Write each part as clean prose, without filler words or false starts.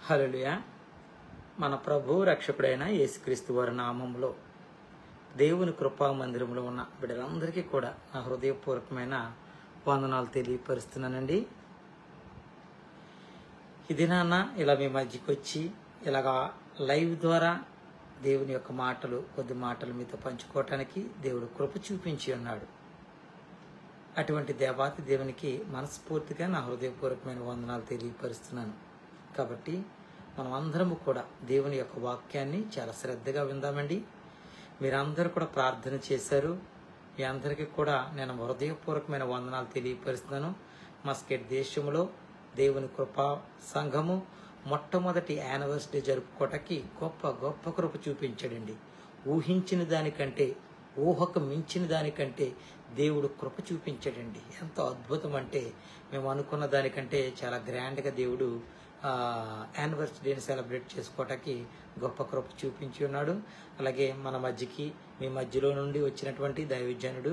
హల్లెలూయా. మన ప్రభు రక్షకుడైన యేసుక్రీస్తు వారి నామంలో దేవుని కృపా మందిరంలో ఉన్న బిడ్డలందరికీ కూడా నా హృదయపూర్వకమైన వందనాలు తెలియపరుస్తున్నానండి. ఇది నాన్న ఇలా మీ మధ్యకి వచ్చి ఇలాగా లైవ్ ద్వారా దేవుని యొక్క కొద్ది మాటలు మీతో పంచుకోవటానికి దేవుడు కృప చూపించి ఉన్నాడు. అటువంటి దేవాతి దేవునికి మనస్ఫూర్తిగా నా హృదయపూర్వకమైన వందనాలు తెలియపరుస్తున్నాను. కాబట్టి మనం అందరము కూడా దేవుని యొక్క వాక్యాన్ని చాలా శ్రద్ధగా విందామండి. మీరందరూ కూడా ప్రార్థన చేశారు. మీ అందరికీ కూడా నేను హృదయపూర్వకమైన వందనాలు తెలియపరుస్తున్నాను. మస్కెట్ దేశంలో దేవుని కృపా సంఘము మొట్టమొదటి యానివర్సరీ జరుపుకోవటానికి గొప్ప కృప చూపించాడండి. ఊహించిన దానికంటే, ఊహకు మించిన దానికంటే దేవుడు కృప చూపించాడండి. ఎంతో అద్భుతం అంటే మేము అనుకున్న దానికంటే చాలా గ్రాండ్గా దేవుడు యానివర్సరీ డేని సెలబ్రేట్ చేసుకోవటానికి గొప్ప కృప చూపించి ఉన్నాడు. అలాగే మన మధ్యకి మీ మధ్యలో నుండి వచ్చినటువంటి దైవజనుడు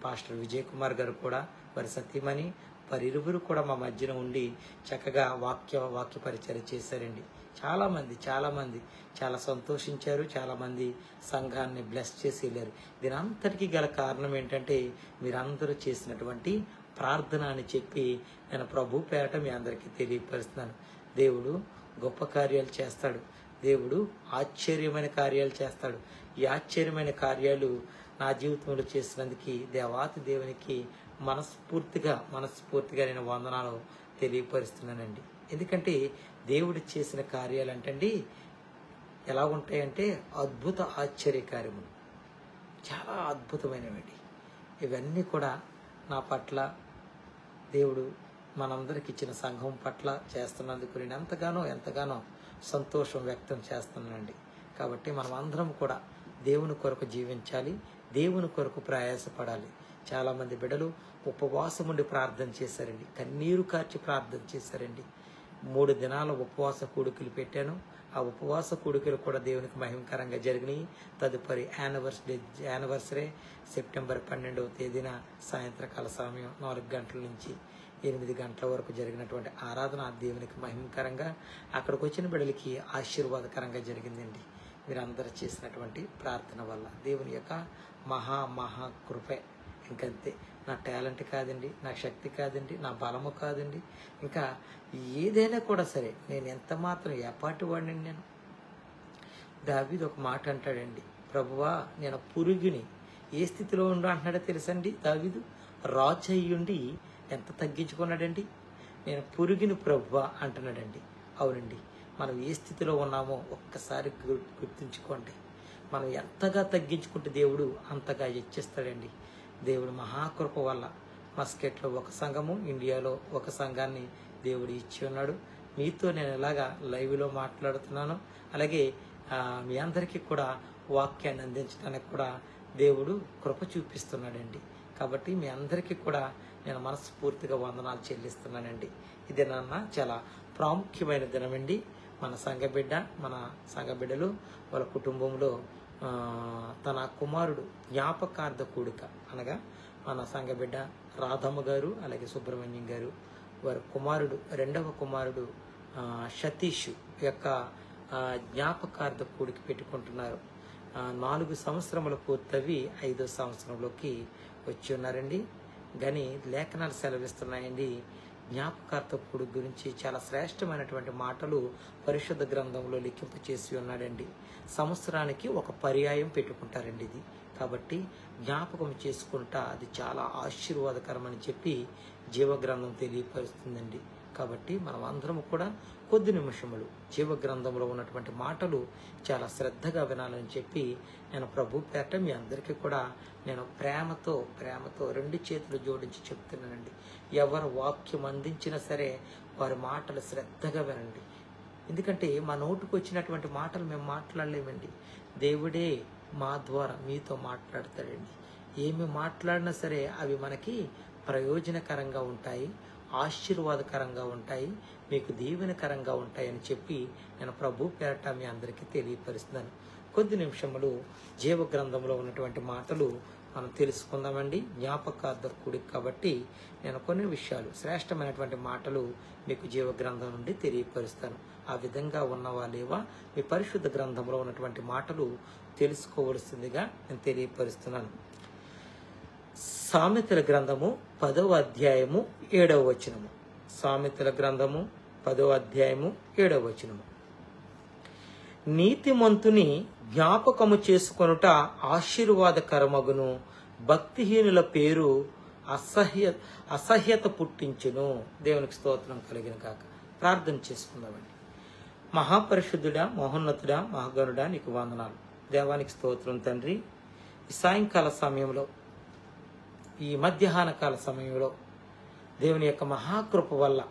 పాస్టర్ విజయ్ కుమార్ గారు కూడా వారి సతీమణి వారిరువురు కూడా మా మధ్యన ఉండి చక్కగా వాక్య పరిచయం చేశారండి. చాలామంది చాలా సంతోషించారు. చాలామంది సంఘాన్ని బ్లెస్ చేసి వెళ్ళారు. దీని అంతటికీ గల కారణం ఏంటంటే మీరందరూ చేసినటువంటి ప్రార్థన అని చెప్పి నేను ప్రభు పేరట మీ అందరికీ తెలియపరుస్తున్నాను. దేవుడు గొప్ప కార్యాలు చేస్తాడు. దేవుడు ఆశ్చర్యమైన కార్యాలు చేస్తాడు. ఈ ఆశ్చర్యమైన కార్యాలు నా జీవితంలో చేసినందుకు దేవాతి దేవునికి మనస్ఫూర్తిగా నేను వందనాలు తెలియపరుస్తున్నానండి. ఎందుకంటే దేవుడు చేసిన కార్యాలు అంటండి ఎలా ఉంటాయంటే అద్భుత ఆశ్చర్య కార్యములు, చాలా అద్భుతమైనవండి. ఇవన్నీ కూడా నా పట్ల దేవుడు మనందరికి ఇచ్చిన సంఘం పట్ల చేస్తున్నందుకు నేను ఎంతగానో సంతోషం వ్యక్తం చేస్తున్నానండి. కాబట్టి మనం అందరం కూడా దేవుని కొరకు జీవించాలి, దేవుని కొరకు ప్రయాసపడాలి. చాలామంది బిడ్డలు ఉపవాసం ఉండి ప్రార్థన చేశారండి, కన్నీరు కార్చి ప్రార్థన చేశారండి. 3 దినాల ఉపవాస కూడికలు పెట్టాను. ఆ ఉపవాస కూడికలు కూడా దేవునికి మహిమకరంగా జరిగినాయి. తదుపరి యానివర్సరీ సెప్టెంబర్ 12వ తేదీన సాయంత్రకాల సమయం 4 గంటల నుంచి 8 గంటల వరకు జరిగినటువంటి ఆరాధన దేవునికి మహిమకరంగా అక్కడికి వచ్చిన బిడ్డలకి ఆశీర్వాదకరంగా జరిగిందండి. మీరందరూ చేసినటువంటి ప్రార్థన వల్ల దేవుని యొక్క మహా కృపే. ఇంకంతే. నా టాలెంట్ కాదండి, నా శక్తి కాదండి, నా బలము కాదండి, ఇంకా ఏదైనా కూడా సరే నేను ఎంత మాత్రం ఏపాటి వాడిని. నేను దావీదు ఒక మాట అంటాడండి, ప్రభువా నేను పురుగుని ఏ స్థితిలో ఉండు అంటున్నాడో తెలుసండి. దావీదు రాజు అయ్యుండి ఎంత తగ్గించుకున్నాడండి. నేను పురుగుని ప్రభువా అంటున్నాడండి. అవునండి, మనం ఏ స్థితిలో ఉన్నామో ఒక్కసారి గుర్తుంచుకోండి. మనం ఎంతగా తగ్గించుకుంటే దేవుడు అంతగా హెచ్చిస్తాడండి. దేవుడు మహాకృప వల్ల మస్కెట్లో ఒక సంఘము, ఇండియాలో ఒక సంఘాన్ని దేవుడు ఇచ్చి ఉన్నాడు. మీతో నేను ఇలాగా లైవ్లో మాట్లాడుతున్నాను. అలాగే మీ అందరికీ కూడా వాక్యాన్ని అందించడానికి కూడా దేవుడు కృప చూపిస్తున్నాడండి. కాబట్టి మీ అందరికీ కూడా నేను మనస్ఫూర్తిగా వందనాలు చెల్లిస్తున్నానండి. ఇది నాన్న చాలా ప్రాముఖ్యమైన దినమండి. మన సంఘ బిడ్డలు వాళ్ళ కుటుంబంలో తన కుమారుడు జ్ఞాపకార్థ కూడిక అనగా మన సంఘ బిడ్డ రాధమ్మ గారు అలాగే సుబ్రహ్మణ్యం గారు వారి కుమారుడు 2వ కుమారుడు సతీష్ యొక్క జ్ఞాపకార్థ కూడిక పెట్టుకుంటున్నారు. 4 సంవత్సరములు పూర్తవి 5వ సంవత్సరంలోకి వచ్చి ఉన్నారండి. కానీ లేఖనాలు సెలవిస్తున్నాయండి, జ్ఞాపకార్థ కూడిక గురించి చాలా శ్రేష్టమైనటువంటి మాటలు పరిశుద్ధ గ్రంథంలో లిఖింపు చేసి ఉన్నాడండి. సంవత్సరానికి ఒక పర్యాయం పెట్టుకుంటారండి ఇది. కాబట్టి జ్ఞాపకం చేసుకుంటా అది చాలా ఆశీర్వాదకరమని చెప్పి జీవగ్రంథం తెలియపరుస్తుందండి. కాబట్టి మనం అందరము కూడా కొద్ది నిమిషములు జీవగ్రంథంలో ఉన్నటువంటి మాటలు చాలా శ్రద్ధగా వినాలని చెప్పి నేను ప్రభు పేట మీ అందరికీ కూడా నేను ప్రేమతో 2 చేతులు జోడించి చెప్తున్నానండి. ఎవరు వాక్యం అందించినా సరే వారి మాటలు శ్రద్ధగా వినండి. ఎందుకంటే మా నోటుకు వచ్చినటువంటి మాటలు మేము మాట్లాడలేమండి. దేవుడే మా ద్వారా మీతో మాట్లాడతాడండి. ఏమి మాట్లాడినా సరే అవి మనకి ప్రయోజనకరంగా ఉంటాయి, ఆశీర్వాదకరంగా ఉంటాయి, మీకు దీవెనకరంగా ఉంటాయని చెప్పి నేను ప్రభు పేరట మీ అందరికీ తెలియపరుస్తున్నాను. కొద్ది నిమిషములు జీవ గ్రంథంలో ఉన్నటువంటి మాటలు మనం తెలుసుకుందామండి. జ్ఞాపకార్థ కూడిక కాబట్టి నేను కొన్ని విషయాలు, శ్రేష్టమైనటువంటి మాటలు మీకు జీవ గ్రంథం నుండి తెలియపరుస్తాను. ఆ విధంగా ఉన్నవా లేవా మీ పరిశుద్ధ గ్రంథంలో ఉన్నటువంటి మాటలు తెలుసుకోవలసిందిగా నేను తెలియపరుస్తున్నాను. సామెతల గ్రంథము 10వ అధ్యాయము 7వ వచనము. సామెతల గ్రంథము 10వ అధ్యాయము 7వ వచనము. నీతిమంతుని జ్ఞాపకము చేసుకొనుట ఆశీర్వాదకరమగును, భక్తిహీనుల పేరు అసహ్యత పుట్టించును. దేవునికి స్తోత్రం కలిగిన కాక. ప్రార్థన చేసుకుందామండి. మహాపరిశుద్ధుడా, మహోన్నతుడా, మహాగణుడా, నీకు వందనాలు. దేవానికి స్తోత్రం తండ్రి. ఈ సాయంకాల సమయంలో, ఈ మధ్యాహ్న కాల సమయంలో దేవుని యొక్క మహాకృప వల్ల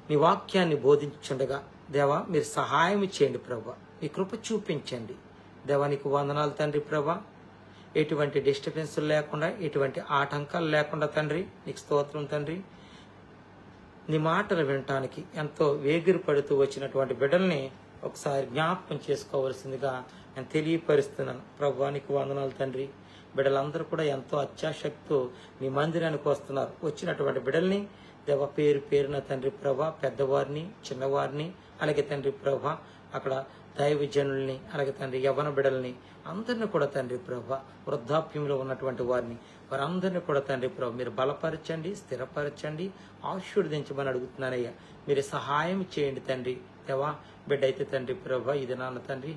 నీ వాక్యాన్ని బోధించుండగా దేవా మీరు సహాయం చేయండి ప్రభా. మీ కృప చూపించండి దేవా. నీకు వందనాలు తండ్రి ప్రభా. ఎటువంటి డిస్టర్బెన్స్లు లేకుండా, ఎటువంటి ఆటంకాలు లేకుండా తండ్రి నీకు స్తోత్రం తండ్రి. నీ మాటలు వినటానికి ఎంతో వేగిరి పడుతూ వచ్చినటువంటి బిడ్డల్ని ఒకసారి జ్ఞాపకం చేసుకోవాల్సిందిగా నేను తెలియపరుస్తున్నాను ప్రభా. నీకు వందనాలు తండ్రి. బిడ్డలందరూ కూడా ఎంతో అత్యాశక్తితో నీ మందిరానికి వస్తున్నారు. వచ్చినటువంటి బిడ్డల్ని దేవ పేరు పేరున తండ్రి ప్రభా, పెద్దవారిని, చిన్నవారిని, అలాగే తండ్రి ప్రభా అక్కడ దైవజనుల్ని, అలాగే తండ్రి యవ్వన బిడ్డల్ని అందరిని కూడా తండ్రి ప్రభా, వృద్ధాప్యంలో ఉన్నటువంటి వారిని, వారందరినీ కూడా తండ్రి ప్రభా మీరు బలపరచండి, స్థిరపరచండి, ఆశీర్వదించమని అడుగుతున్నానయ్యా. మీరు సహాయం చేయండి తండ్రి దేవా. బిడ్డ అయితే తండ్రి ప్రభా ఇది నాన్న తండ్రి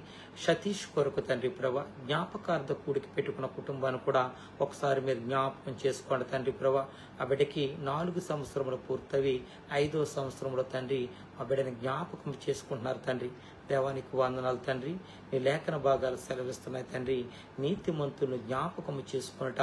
సతీష్ కొరకు తండ్రి ప్రభా జ్ఞాపకార్థ కూడికి పెట్టుకున్న కుటుంబాన్ని కూడా ఒకసారి మీరు జ్ఞాపకం చేసుకోండి తండ్రి ప్రభా. ఆ బిడ్డకి 4 సంవత్సరములు పూర్తవి 5వ సంవత్సరంలో తండ్రి ఆ బిడ్డని జ్ఞాపకం చేసుకుంటున్నారు తండ్రి. దేవానికి వందనాలు తండ్రి. నీ లేఖన భాగాలు సెలవిస్తున్నాయి తండ్రి. నీతిమంతులను జ్ఞాపకము చేసుకున్నట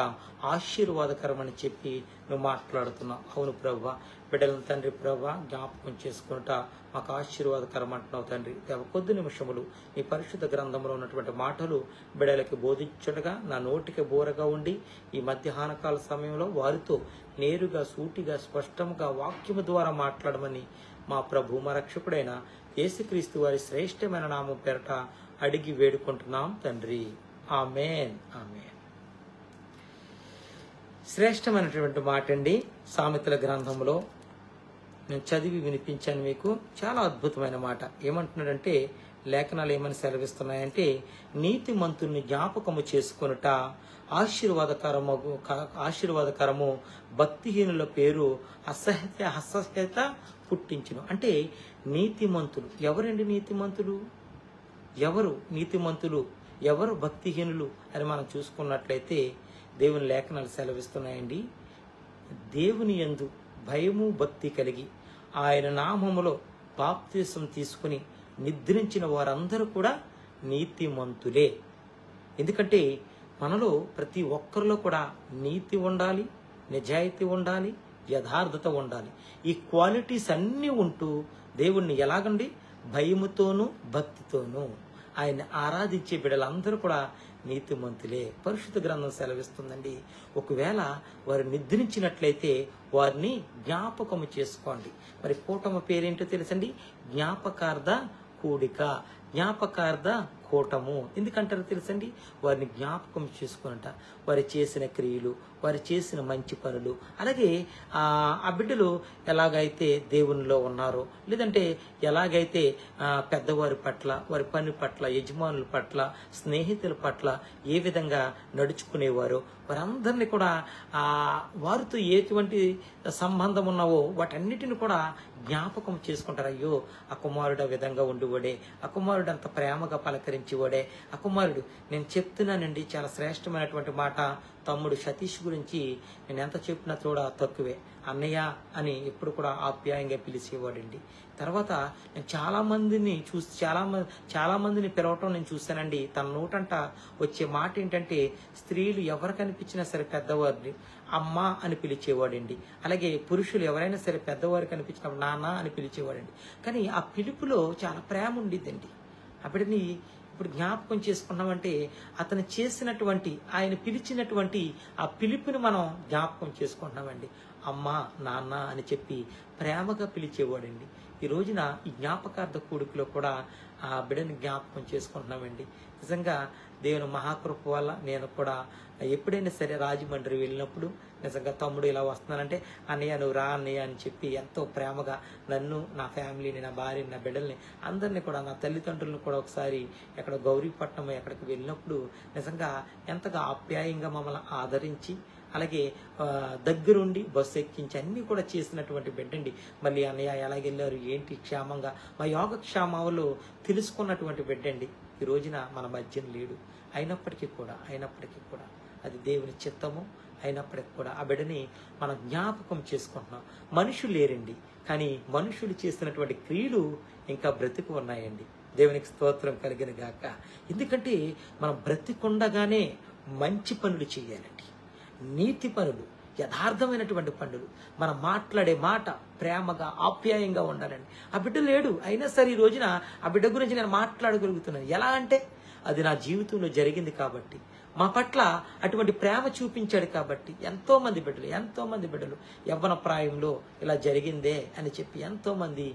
ఆశీర్వాదకరమని చెప్పి నువ్వు మాట్లాడుతున్నావు. అవును ప్రభా, బిడ్డలను తండ్రి ప్రభా జ్ఞాపకం చేసుకున్నట మాకు ఆశీర్వాదకరం అంటున్నావు తండ్రి. దేవ కొద్ది నిమిషములు నీ పరిశుద్ధ గ్రంథంలో ఉన్నటువంటి మాటలు బిడ్డలకి బోధించుండగా నా నోటికి బోరగా ఉండి ఈ మధ్యాహ్న కాల సమయంలో వారితో నేరుగా, సూటిగా, స్పష్టంగా వాక్యము ద్వారా మాట్లాడమని మా ప్రభు, మా రక్షకుడైన యేసుక్రీస్తు వారి శ్రేష్టమైన నామం పేరట అడిగి వేడుకుంటున్నాం తండ్రి. ఆమేన్, ఆమేన్. శ్రేష్టమైనటువంటి మాట అండి. సామెతల గ్రంథంలో నేను చదివి వినిపించాను మీకు. చాలా అద్భుతమైన మాట. ఏమంటున్నాడంటే లేఖనాలు ఏమని సెలవిస్తున్నాయంటే నీతిమంతుని జ్ఞాపకము చేసుకొనుట ఆశీర్వాదకరము, భక్తిహీనుల పేరు అసహ్యత పుట్టించును. అంటే నీతిమంతులు ఎవరండి? నీతిమంతులు ఎవరు? నీతిమంతులు ఎవరు? భక్తిహీనులు అని మనం చూసుకున్నట్లయితే దేవుని లేఖనాలు సెలవిస్తున్నాయండి. దేవుని యందు భయము భక్తి కలిగి ఆయన నామములో బాప్తిసం తీసుకుని నిద్రించిన వారందరూ కూడా నీతిమంతులే. ఎందుకంటే మనలో ప్రతి ఒక్కరిలో కూడా నీతి ఉండాలి, నిజాయితీ ఉండాలి, యథార్థత ఉండాలి. ఈ క్వాలిటీస్ అన్నీ ఉంటూ దేవుణ్ణి ఎలాగండి? భయముతోనూ భక్తితోనూ ఆయన ఆరాధించే బిడ్డలందరూ కూడా నీతిమంతులే. పరిశుద్ధ గ్రంథం సెలవిస్తుందండి. ఒకవేళ వారు నిద్రించినట్లయితే వారిని జ్ఞాపకము చేసుకోండి. మరి కూటమి పేరేంటో తెలుసండి? జ్ఞాపకార్థ కూడిక, జ్ఞాపకార్థ కూటము. ఎందుకంటారో తెలుసండి? వారిని జ్ఞాపకం చేసుకున్నట వారు చేసిన క్రియలు, వారు చేసిన మంచి పనులు, అలాగే ఆ బిడ్డలు ఎలాగైతే దేవునిలో ఉన్నారో, లేదంటే ఎలాగైతే పెద్దవారి పట్ల, వారి పని పట్ల, యజమానుల పట్ల, స్నేహితుల పట్ల ఏ విధంగా నడుచుకునేవారో వారందరినీ కూడా వారితో ఎటువంటి సంబంధం ఉన్నావో వాటన్నిటిని కూడా జ్ఞాపకం చేసుకుంటారు. అయ్యో ఆ కుమారుడు ఆ విధంగా ఉండివాడే, ఆ కుమారుడు అంత ప్రేమగా పలకరించేవాడే, ఆ కుమారుడు. నేను చెప్తున్నానండి చాలా శ్రేష్టమైనటువంటి మాట. తమ్ముడు సతీష్ గురించి నేను ఎంత చెప్పినా కూడా తక్కువే. అన్నయ్య అని ఎప్పుడు కూడా ఆప్యాయంగా పిలిచేవాడండి. తర్వాత నేను చాలా మందిని పిలవటం నేను చూశానండి. తన నోటంట వచ్చే మాట ఏంటంటే స్త్రీలు ఎవరు కనిపించినా సరే పెద్దవారిని అమ్మ అని పిలిచేవాడండి. అలాగే పురుషులు ఎవరైనా సరే పెద్దవారు కనిపించినప్పుడు నాన్న అని పిలిచేవాడండి. కానీ ఆ పిలుపులో చాలా ప్రేమ ఉండిద్దండి. అప్పటిని ఇప్పుడు జ్ఞాపకం చేసుకున్నామంటే అతను చేసినటువంటి, ఆయన పిలిచినటువంటి ఆ పిలుపుని మనం జ్ఞాపకం చేసుకుంటున్నామండి. అమ్మ, నాన్న అని చెప్పి ప్రేమగా పిలిచేవాడండి. ఈ రోజున ఈ జ్ఞాపకార్థ కూడికలో కూడా ఆ బిడ్డని జ్ఞాపకం చేసుకుంటున్నామండి. నిజంగా దేవుని మహాకృప వల్ల నేను కూడా ఎప్పుడైనా సరే రాజమండ్రి వెళ్ళినప్పుడు నిజంగా తమ్ముడు ఇలా వస్తున్నానంటే, అన్నయ్య నువ్వు రా అన్నయ్య అని చెప్పి ఎంతో ప్రేమగా నన్ను, నా ఫ్యామిలీని, నా భార్యని, నా బిడ్డల్ని అందరినీ కూడా, నా తల్లిదండ్రులను కూడా ఒకసారి ఎక్కడ గౌరీపట్నం ఎక్కడికి వెళ్ళినప్పుడు నిజంగా ఎంతగా ఆప్యాయంగా మమ్మల్ని ఆదరించి, అలాగే దగ్గరుండి బస్సు ఎక్కించి అన్నీ కూడా చేసినటువంటి బిడ్డండి. మళ్ళీ అన్నయ్య ఎలాగెళ్ళారు, ఏంటి, క్షేమంగా మా యోగక్షేమాలు తెలుసుకున్నటువంటి బిడ్డండి. ఈ రోజున మన మధ్యన లేడు. అయినప్పటికీ కూడా అది దేవుని చిత్తము. అయినప్పటికీ కూడా ఆ బిడ్డని మనం జ్ఞాపకం చేసుకుంటున్నాం. మనుషులు లేరండి, కానీ మనుషులు చేసినటువంటి క్రియలు ఇంకా బ్రతికి ఉన్నాయండి. దేవునికి స్తోత్రం కలిగిన గాక. ఎందుకంటే మనం బ్రతికుండగానే మంచి పనులు చేయాలండి, నీతి పనులు, యథార్థమైనటువంటి పనులు. మనం మాట్లాడే మాట ప్రేమగా, ఆప్యాయంగా ఉండాలండి. ఆ బిడ్డ లేడు, అయినా సరే ఈ రోజున ఆ బిడ్డ గురించి నేను మాట్లాడగలుగుతున్నాను. ఎలా అంటే అది నా జీవితంలో జరిగింది కాబట్టి, మా పట్ల అటువంటి ప్రేమ చూపించాడు కాబట్టి ఎంతో మంది బిడ్డలు యవ్వన ప్రాయంలో ఇలా జరిగిందే అని చెప్పి ఎంతో మంది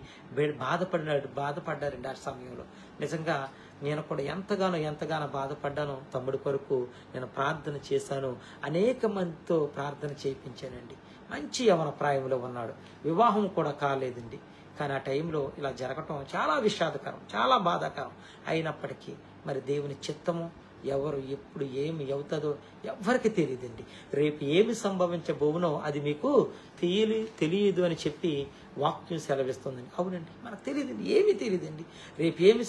బాధపడ్డారండి. ఆ సమయంలో నిజంగా నేను కూడా ఎంతగానో బాధపడ్డాను. తమ్ముడి కొరకు నేను ప్రార్థన చేశాను, అనేక మందితో ప్రార్థన చేయించానండి. మంచి యవ్వన ప్రాయంలో ఉన్నాడు, వివాహం కూడా కాలేదండి. కానీ ఆ టైంలో ఇలా జరగటం చాలా విషాదకరం, చాలా బాధాకరం. అయినప్పటికీ మరి దేవుని చిత్తము, ఎవరు ఎప్పుడు ఏమి అవుతుందో ఎవరికి తెలియదండి. రేపు ఏమి సంభవించబోవునో అది మీకు తెలియదు అని చెప్పి వాక్యం సెలవిస్తుందండి. అవునండి, మనకు తెలియదండి, ఏమీ తెలియదండి. రేపు ఏమి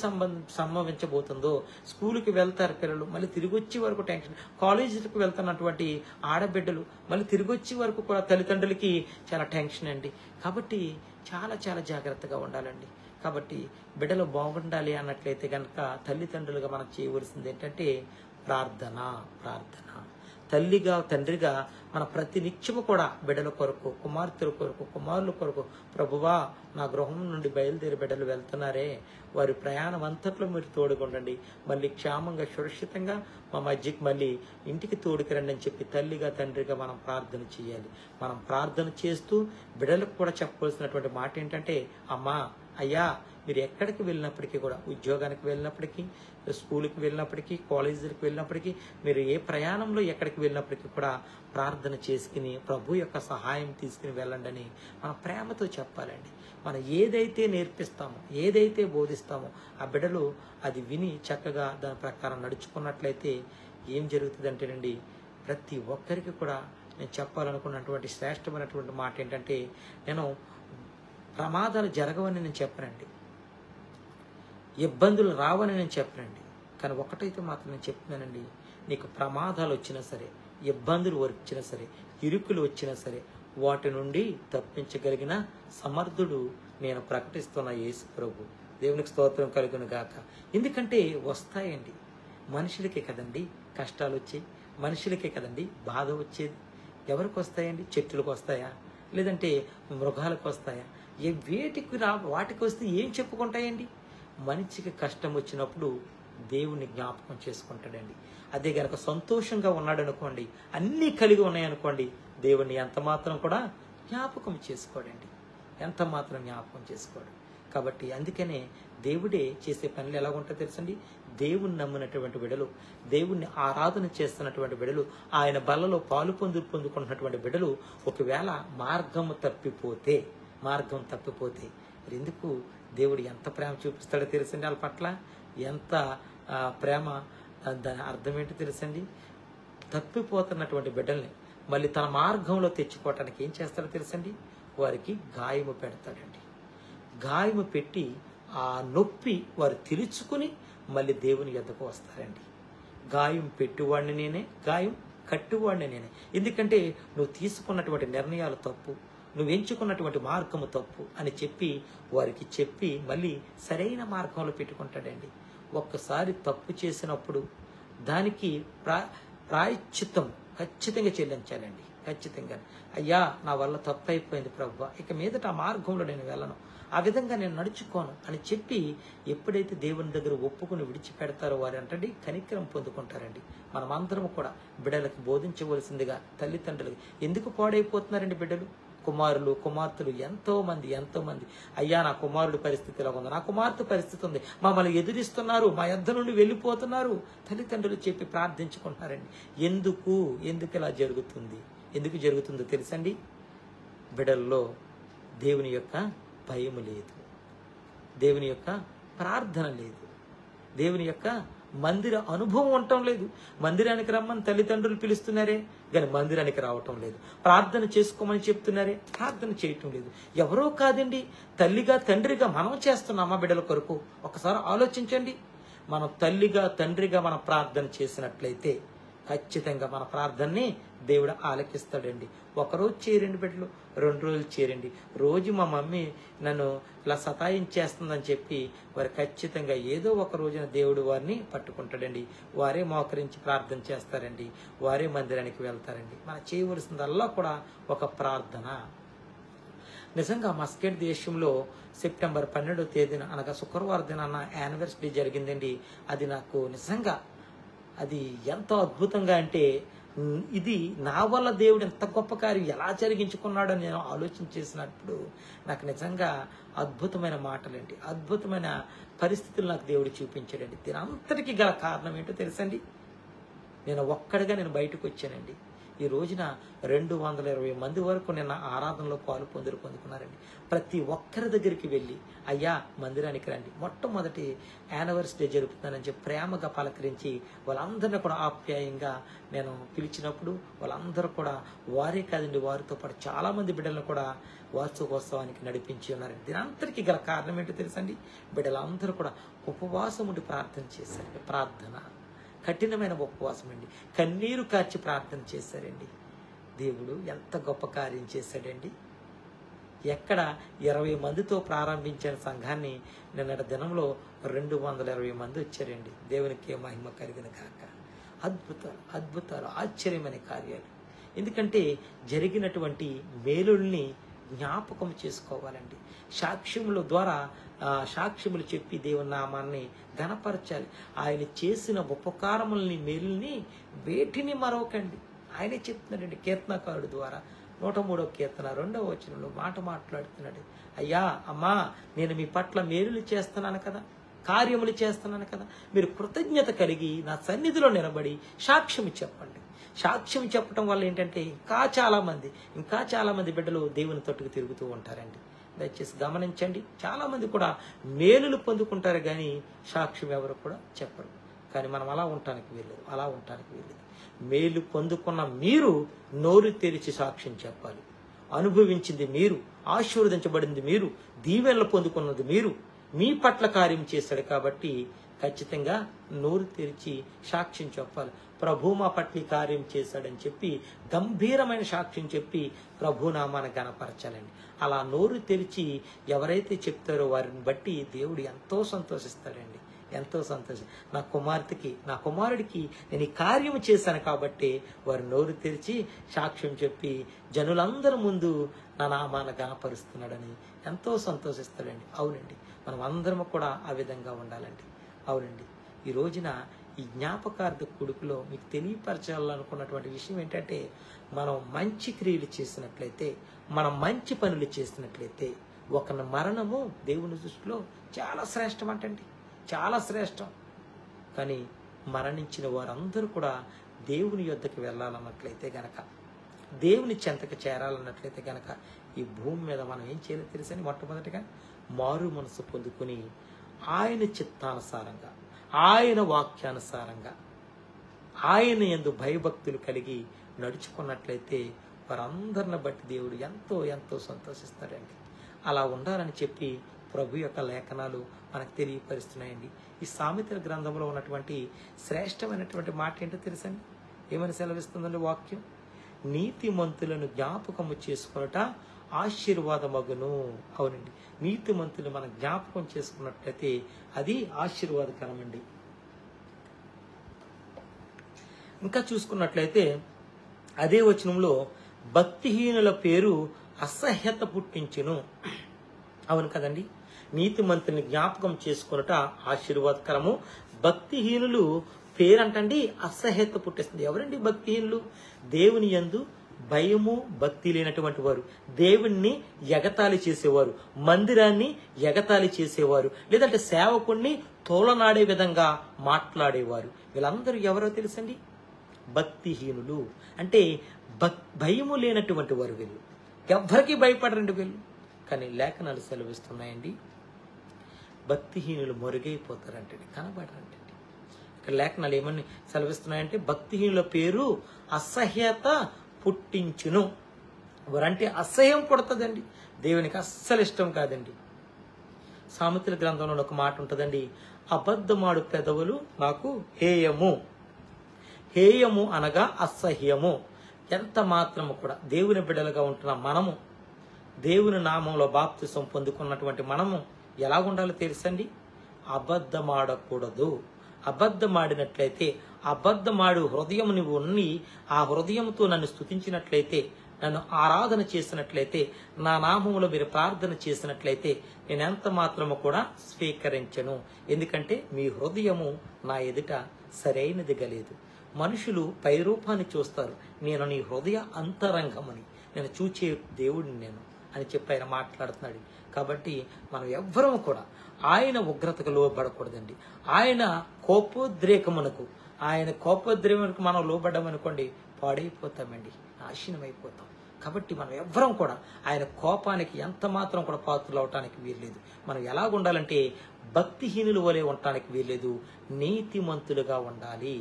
సంభవించబోతుందో. స్కూల్కి వెళ్తారు పిల్లలు, మళ్ళీ తిరిగి వచ్చే వరకు టెన్షన్. కాలేజీలకు వెళ్తున్నటువంటి ఆడబిడ్డలు మళ్ళీ తిరిగి వచ్చే వరకు కూడా తల్లిదండ్రులకి చాలా టెన్షన్ అండి. కాబట్టి చాలా జాగ్రత్తగా ఉండాలండి. కాబట్టి బిడ్డలు బాగుండాలి అన్నట్లయితే కనుక తల్లిదండ్రులుగా మనం చేయవలసింది ఏంటంటే ప్రార్థన. తల్లిగా, తండ్రిగా మన ప్రతి నిత్యము కూడా బిడ్డల కొరకు, కుమార్తెల కొరకు, కుమారుల కొరకు, ప్రభువా నా గృహం నుండి బయలుదేరి బిడ్డలు వెళ్తున్నారే, వారి ప్రయాణం అంతట్లో మీరు తోడుకుండండి, మళ్ళీ క్షేమంగా సురక్షితంగా మా మధ్యకి మళ్ళీ ఇంటికి తోడుకురండి అని చెప్పి తల్లిగా, తండ్రిగా మనం ప్రార్థన చేయాలి. మనం ప్రార్థన చేస్తూ బిడ్డలకు కూడా చెప్పవలసినటువంటి మాట ఏంటంటే, అమ్మా, అయ్యా, మీరు ఎక్కడికి వెళ్ళినప్పటికీ కూడా, ఉద్యోగానికి వెళ్ళినప్పటికీ, స్కూల్కి వెళ్ళినప్పటికీ, కాలేజీలకు వెళ్ళినప్పటికీ, మీరు ఏ ప్రయాణంలో ఎక్కడికి వెళ్ళినప్పటికీ కూడా ప్రార్థన చేసుకుని ప్రభు యొక్క సహాయం తీసుకుని వెళ్ళండి అని మన ప్రేమతో చెప్పాలండి. మనం ఏదైతే నేర్పిస్తామో, ఏదైతే బోధిస్తామో ఆ బిడ్డలు అది విని చక్కగా దాని ప్రకారం నడుచుకున్నట్లయితే ఏం జరుగుతుందంటేనండి, ప్రతి ఒక్కరికి కూడా నేను చెప్పాలనుకున్నటువంటి శ్రేష్టమైనటువంటి మాట ఏంటంటే, నేను ప్రమాదాలు జరగవని నేను చెప్పనండి, ఇబ్బందులు రావని నేను చెప్పనండి. కానీ ఒకటైతే మాత్రం నేను చెప్తున్నానండి, నీకు ప్రమాదాలు వచ్చినా సరే, ఇబ్బందులు వచ్చినా సరే, ఇరుకులు వచ్చినా సరే, వాటి నుండి తప్పించగలిగిన సమర్థుడు నేను ప్రకటిస్తున్న యేసు ప్రభు. దేవునికి స్తోత్రం కలుగును గాక. ఎందుకంటే వస్తాయండి, మనుషులకే కదండి కష్టాలు వచ్చాయి, మనుషులకే కదండి బాధ వచ్చేది. ఎవరికి వస్తాయండి? చెట్టులకు వస్తాయా, లేదంటే మృగాలకు వస్తాయా? వాటికి వస్తే ఏం చెప్పుకుంటాయండి? మనిషికి కష్టం వచ్చినప్పుడు దేవుని జ్ఞాపకం చేసుకుంటాడండి. అదే గనక సంతోషంగా ఉన్నాడు అనుకోండి, అన్నీ కలిగి ఉన్నాయనుకోండి, దేవుణ్ణి ఎంత మాత్రం కూడా జ్ఞాపకం చేసుకోడండి, ఎంత మాత్రం జ్ఞాపకం చేసుకోడు. కాబట్టి అందుకనే దేవుడే చేసే పనులు ఎలా ఉంటాయో తెలుసండి. దేవుణ్ణి నమ్మినటువంటి బిడ్డలు, దేవుణ్ణి ఆరాధన చేస్తున్నటువంటి బిడ్డలు, ఆయన బలలో పాలు పొందుకుంటున్నటువంటి బిడ్డలు ఒకవేళ మార్గం తప్పిపోతే ఎందుకు దేవుడు ఎంత ప్రేమ చూపిస్తాడో తెలుసండి వాళ్ళ పట్ల. ఎంత ప్రేమ, దాని అర్థం ఏంటో తెలుసండి. తప్పిపోతున్నటువంటి బిడ్డల్ని మళ్ళీ తన మార్గంలో తెచ్చుకోవటానికి ఏం చేస్తాడో తెలుసండి, వారికి గాయము పెడతాడండి. గాయము పెట్టి ఆ నొప్పి వారు తెలుసుకుని మళ్ళీ దేవుని యొద్దకు వస్తారండి. గాయం పెట్టివాడిని నేనే, గాయం కట్టివాడిని నేనే. ఎందుకంటే నువ్వు తీసుకున్నటువంటి నిర్ణయాలు తప్పు, నువ్వు ఎంచుకున్నటువంటి మార్గము తప్పు అని వారికి చెప్పి మళ్ళీ సరైన మార్గంలో పెట్టుకుంటాడండి. ఒక్కసారి తప్పు చేసినప్పుడు దానికి ప్రాయశ్చిత్తం ఖచ్చితంగా చెల్లించాలండి. ఖచ్చితంగా, అయ్యా నా వల్ల తప్పు అయిపోయింది ప్రభువా, ఇక మీదట ఆ మార్గంలో నేను వెళ్ళను, ఆ విధంగా నేను నడుచుకోను అని చెప్పి ఎప్పుడైతే దేవుని దగ్గర ఒప్పుకుని విడిచిపెడతారో వారు అంటండి కనికరం పొందుకుంటారండి. మనమందరం కూడా బిడ్డలకు బోధించవలసిందిగా తల్లిదండ్రులకు. ఎందుకు పాడైపోతున్నారండి బిడ్డలు? కుమారులు కుమార్తెలు ఎంతో మంది అయ్యా నా కుమారుడి పరిస్థితి ఇలా ఉంది, నా కుమార్తె పరిస్థితి ఉంది, మమ్మల్ని ఎదిరిస్తున్నారు, మా యొద్ద నుండి వెళ్ళిపోతున్నారు, తల్లిదండ్రులు చెప్పి ప్రార్థించుకుంటున్నారండి. ఎందుకు ఇలా జరుగుతుంది? ఎందుకు జరుగుతుందో తెలుసండి? బిడ్డల్లో దేవుని యొక్క భయం లేదు, దేవుని యొక్క ప్రార్థన లేదు, దేవుని యొక్క మందిర అనుభవం ఉండటం లేదు. మందిరానికి రమ్మని తల్లిదండ్రులు పిలుస్తున్నారే కానీ మందిరానికి రావటం లేదు. ప్రార్థన చేసుకోమని చెప్తున్నారే, ప్రార్థన చేయటం లేదు. ఎవరో కాదండి, తల్లిగా తండ్రిగా మనం చేస్తున్నామా బిడ్డల కొరకు? ఒకసారి ఆలోచించండి. మనం తల్లిగా తండ్రిగా మనం ప్రార్థన చేసినట్లయితే ఖచ్చితంగా మన ప్రార్థనని దేవుడు ఆలకిస్తాడండి. ఒకరోజు చేరండి బిడ్డలు, 2 రోజులు చేరండి. రోజు మా మమ్మీ నన్ను ఇలా సతాయించేస్తుందని చెప్పి వారు ఖచ్చితంగా ఏదో ఒక రోజున దేవుడు వారిని పట్టుకుంటాడండి. వారే మోకరించి ప్రార్థన చేస్తారండి, వారే మందిరానికి వెళ్తారండి. మనం చేయవలసిందల్లా కూడా ఒక ప్రార్థన. నిజంగా మస్కెట్ దేశంలో సెప్టెంబర్ 12వ తేదీన అనగా శుక్రవారం దినాన యానివర్సరీ జరిగిందండి. అది నాకు నిజంగా అది ఎంతో అద్భుతంగా అంటే, ఇది నా వల్ల దేవుడు ఎంత గొప్ప కార్యం ఎలా జరిగించుకున్నాడని నేను ఆలోచన చేసినప్పుడు నాకు నిజంగా అద్భుతమైన మాటలండి, అద్భుతమైన పరిస్థితులు నాకు దేవుడు చూపించాడండి. దీని అంతటికీ గల కారణం ఏంటో తెలుసండి? నేను ఒక్కడిగా బయటకు వచ్చానండి. ఈ రోజున 220 మంది వరకు నిన్న ఆరాధనలో పొందుకున్నారండి. ప్రతి ఒక్కరి దగ్గరికి వెళ్ళి అయ్యా మందిరానికి రండి, మొట్టమొదటి యానివర్సరీ జరుపుతానని చెప్పి ప్రేమగా పలకరించి వాళ్ళందరినీ కూడా ఆప్యాయంగా నేను పిలిచినప్పుడు వాళ్ళందరూ కూడా వారే కాదండి, వారితో పాటు చాలా మంది బిడ్డలను కూడా వార్షికోత్సవానికి నడిపించి ఉన్నారండి. దీని అంతటికీ గల కారణం ఏంటో తెలుసండి? బిడ్డలందరూ కూడా ఉపవాసం ఉండి ప్రార్థన చేశారండి. ప్రార్థన కఠినమైన ఉపవాసం అండి, కన్నీరు కార్చి ప్రార్థన చేశారండి. దేవుడు ఎంత గొప్ప కార్యం చేశాడండి. ఎక్కడ 20 మందితో ప్రారంభించిన సంఘాన్ని నిన్నటి దినంలో 220 మంది వచ్చారండి. దేవునికి మహిమ కలిగిన కాక. అద్భుతాలు ఆశ్చర్యమైన కార్యాలు. ఎందుకంటే జరిగినటువంటి మేలుల్ని జ్ఞాపకం చేసుకోవాలండి. సాక్ష్యముల ద్వారా సాక్ష్యములు చెప్పి దేవుని నామాన్ని ఘనపరచాలి. ఆయన చేసిన ఉపకారములని మేలుల్ని వేటిని మరొకండి. ఆయనే చెప్తున్నాడండి కీర్తనకారుడు ద్వారా 103వ కీర్తన 2వ వచనంలో మాట్లాడుతున్నాడు. అయ్యా అమ్మా, నేను మీ పట్ల మేలులు చేస్తున్నాను కదా, కార్యములు చేస్తున్నాను కదా, మీరు కృతజ్ఞత కలిగి నా సన్నిధిలో నిలబడి సాక్ష్యం చెప్పండి. సాక్ష్యం చెప్పడం వల్ల ఏంటంటే ఇంకా చాలా మంది బిడ్డలు దేవుని తట్టుకు తిరుగుతూ ఉంటారండి. దయచేసి గమనించండి. చాలా మంది కూడా మేలులు పొందుకుంటారు కానీ సాక్ష్యం ఎవరు కూడా చెప్పరు. కానీ మనం అలా ఉండటానికి వీల్లేదు. మేలు పొందుకున్న మీరు నోరు తెరిచి సాక్ష్యం చెప్పాలి. అనుభవించింది మీరు, ఆశీర్వదించబడింది మీరు, దీవెనలు పొందుకున్నది మీరు, మీ పట్ల కార్యం చేశాడు కాబట్టి ఖచ్చితంగా నోరు తెరిచి సాక్ష్యం చెప్పాలి. ప్రభు మా పట్ల కార్యం చేశాడని చెప్పి గంభీరమైన సాక్ష్యం చెప్పి ప్రభు నామాన్ని ఘనపరచాలండి. అలా నోరు తెరిచి ఎవరైతే చెప్తారో వారిని బట్టి దేవుడు ఎంతో సంతోషిస్తాడండి. నా కుమారుడికి నేను ఈ కార్యం చేశాను కాబట్టి వారు నోరు తెరిచి సాక్ష్యం చెప్పి జనులందరి ముందు నా నామాన్ని ఘనపరుస్తున్నాడని ఎంతో సంతోషిస్తాడండి. అవునండి, మనం అందరం కూడా ఆ విధంగా ఉండాలండి. అవునండి, ఈ రోజున ఈ జ్ఞాపకార్థ కొడుకులో మీకు తెలియపరచాలనుకున్నటువంటి విషయం ఏంటంటే, మనం మంచి క్రియలు చేసినట్లయితే, మనం మంచి పనులు చేసినట్లయితే ఒకరి మరణము దేవుని దృష్టిలో చాలా శ్రేష్టం అంటండి, చాలా శ్రేష్టం. కానీ మరణించిన వారందరూ కూడా దేవుని యొద్దకు వెళ్ళాలన్నట్లయితే గనక, దేవుని చెంతకు చేరాలన్నట్లయితే గనక ఈ భూమి మీద మనం ఏం చేయాలో తెలుసని, మొట్టమొదటిగా మారు మనసు పొందుకుని ఆయన చిత్తానుసారంగా, ఆయన వాక్యానుసారంగా, ఆయన యందు భయభక్తులు కలిగి నడుచుకున్నట్లయితే వారందరిని బట్టి దేవుడు ఎంతో సంతోషిస్తాడండి. అలా ఉండాలని చెప్పి ప్రభు యొక్క లేఖనాలు మనకు తెలియపరుస్తున్నాయండి. ఈ సామెతల గ్రంథంలో ఉన్నటువంటి శ్రేష్టమైనటువంటి మాట ఏంటో తెలుసండి? ఏమని సెలవిస్తుందండి వాక్యం? నీతిమంతులను జ్ఞాపకము చేసుకున్నట ఆశీర్వాదమగును. అవునండి, నీతిమంతులు మనం జ్ఞాపకం చేసుకున్నట్లయితే అది ఆశీర్వాదకరమండి. ఇంకా చూసుకున్నట్లయితే అదే వచనంలో భక్తిహీనుల పేరు అసహ్యత పుట్టించును. అవును కదండి, నీతిమంతుని జ్ఞాపకం చేసుకున్నట ఆశీర్వాదకరము, భక్తిహీనులు పేరంటండి అసహ్యత పుట్టిస్తుంది. ఎవరండి భక్తిహీనులు? దేవుని యందు భయము భక్తి లేనటువంటి వారు, దేవుణ్ణి ఎగతాళి చేసేవారు, మందిరాన్ని ఎగతాళి చేసేవారు, లేదంటే సేవకుణ్ణి తోలనాడే విధంగా మాట్లాడేవారు. వీళ్ళందరూ ఎవరో తెలుసండి? భక్తిహీనులు. అంటే భయము లేనటువంటి వారు వీళ్ళు. ఎవ్వరికీ భయపడరండి వీళ్ళు. కానీ లేఖనాలు సెలవిస్తున్నాయండి, భక్తిహీనులు మరుగైపోతారంటండి, కనబడరంటండి. ఇక్కడ లేఖనాలు ఏమని సెలవిస్తున్నాయంటే, భక్తిహీనుల పేరు అసహ్యత పుట్టించును. వారంటే అసహ్యం పుడుతుందండి, దేవునికి అస్సలు ఇష్టం కాదండి. సామెతల గ్రంథంలో ఒక మాట ఉంటుందండి, అబద్ధమాడు పెదవులు నాకు హేయము. హేయము అనగా అసహ్యము. ఎంత మాత్రము కూడా దేవుని బిడ్డలుగా ఉంటున్న మనము, దేవుని నామంలో బాప్తిసం పొందుకున్నటువంటి మనము ఎలా ఉండాలో తెలుసండి? అబద్ధమాడకూడదు. అబద్ధమాడినట్లయితే, అబద్ధమాడు హృదయం నువ్వు ఉన్ని ఆ హృదయంతో నన్ను స్తుతించినట్లయితే, నన్ను ఆరాధన చేసినట్లయితే, నా నామములో మీరు ప్రార్థన చేసినట్లయితే నేను ఎంత మాత్రము కూడా స్వీకరించను. ఎందుకంటే మీ హృదయము నా ఎదుట సరైనదిగా లేదు. మనుషులు పైరూపాన్ని చూస్తారు, నేను నీ హృదయ అంతరంగమని, నేను చూచే దేవుడిని నేను అని చెప్పి ఆయన మాట్లాడుతున్నాడు. కాబట్టి మనం ఎవ్వరము కూడా ఆయన ఉగ్రతకు లోబడకూడదండి. ఆయన కోపోద్రేకమునకు మనం లోబడ్డామనుకోండి, పాడైపోతామండి, నాశనం అయిపోతాం. కాబట్టి మనం ఎవ్వరం కూడా ఆయన కోపానికి ఎంత మాత్రం కూడా పాత్రలు అవటానికి వీల్లేదు. మనం ఎలా ఉండాలంటే భక్తిహీనుల వలె ఉండటానికి వీల్లేదు, నీతిమంతులుగా ఉండాలి.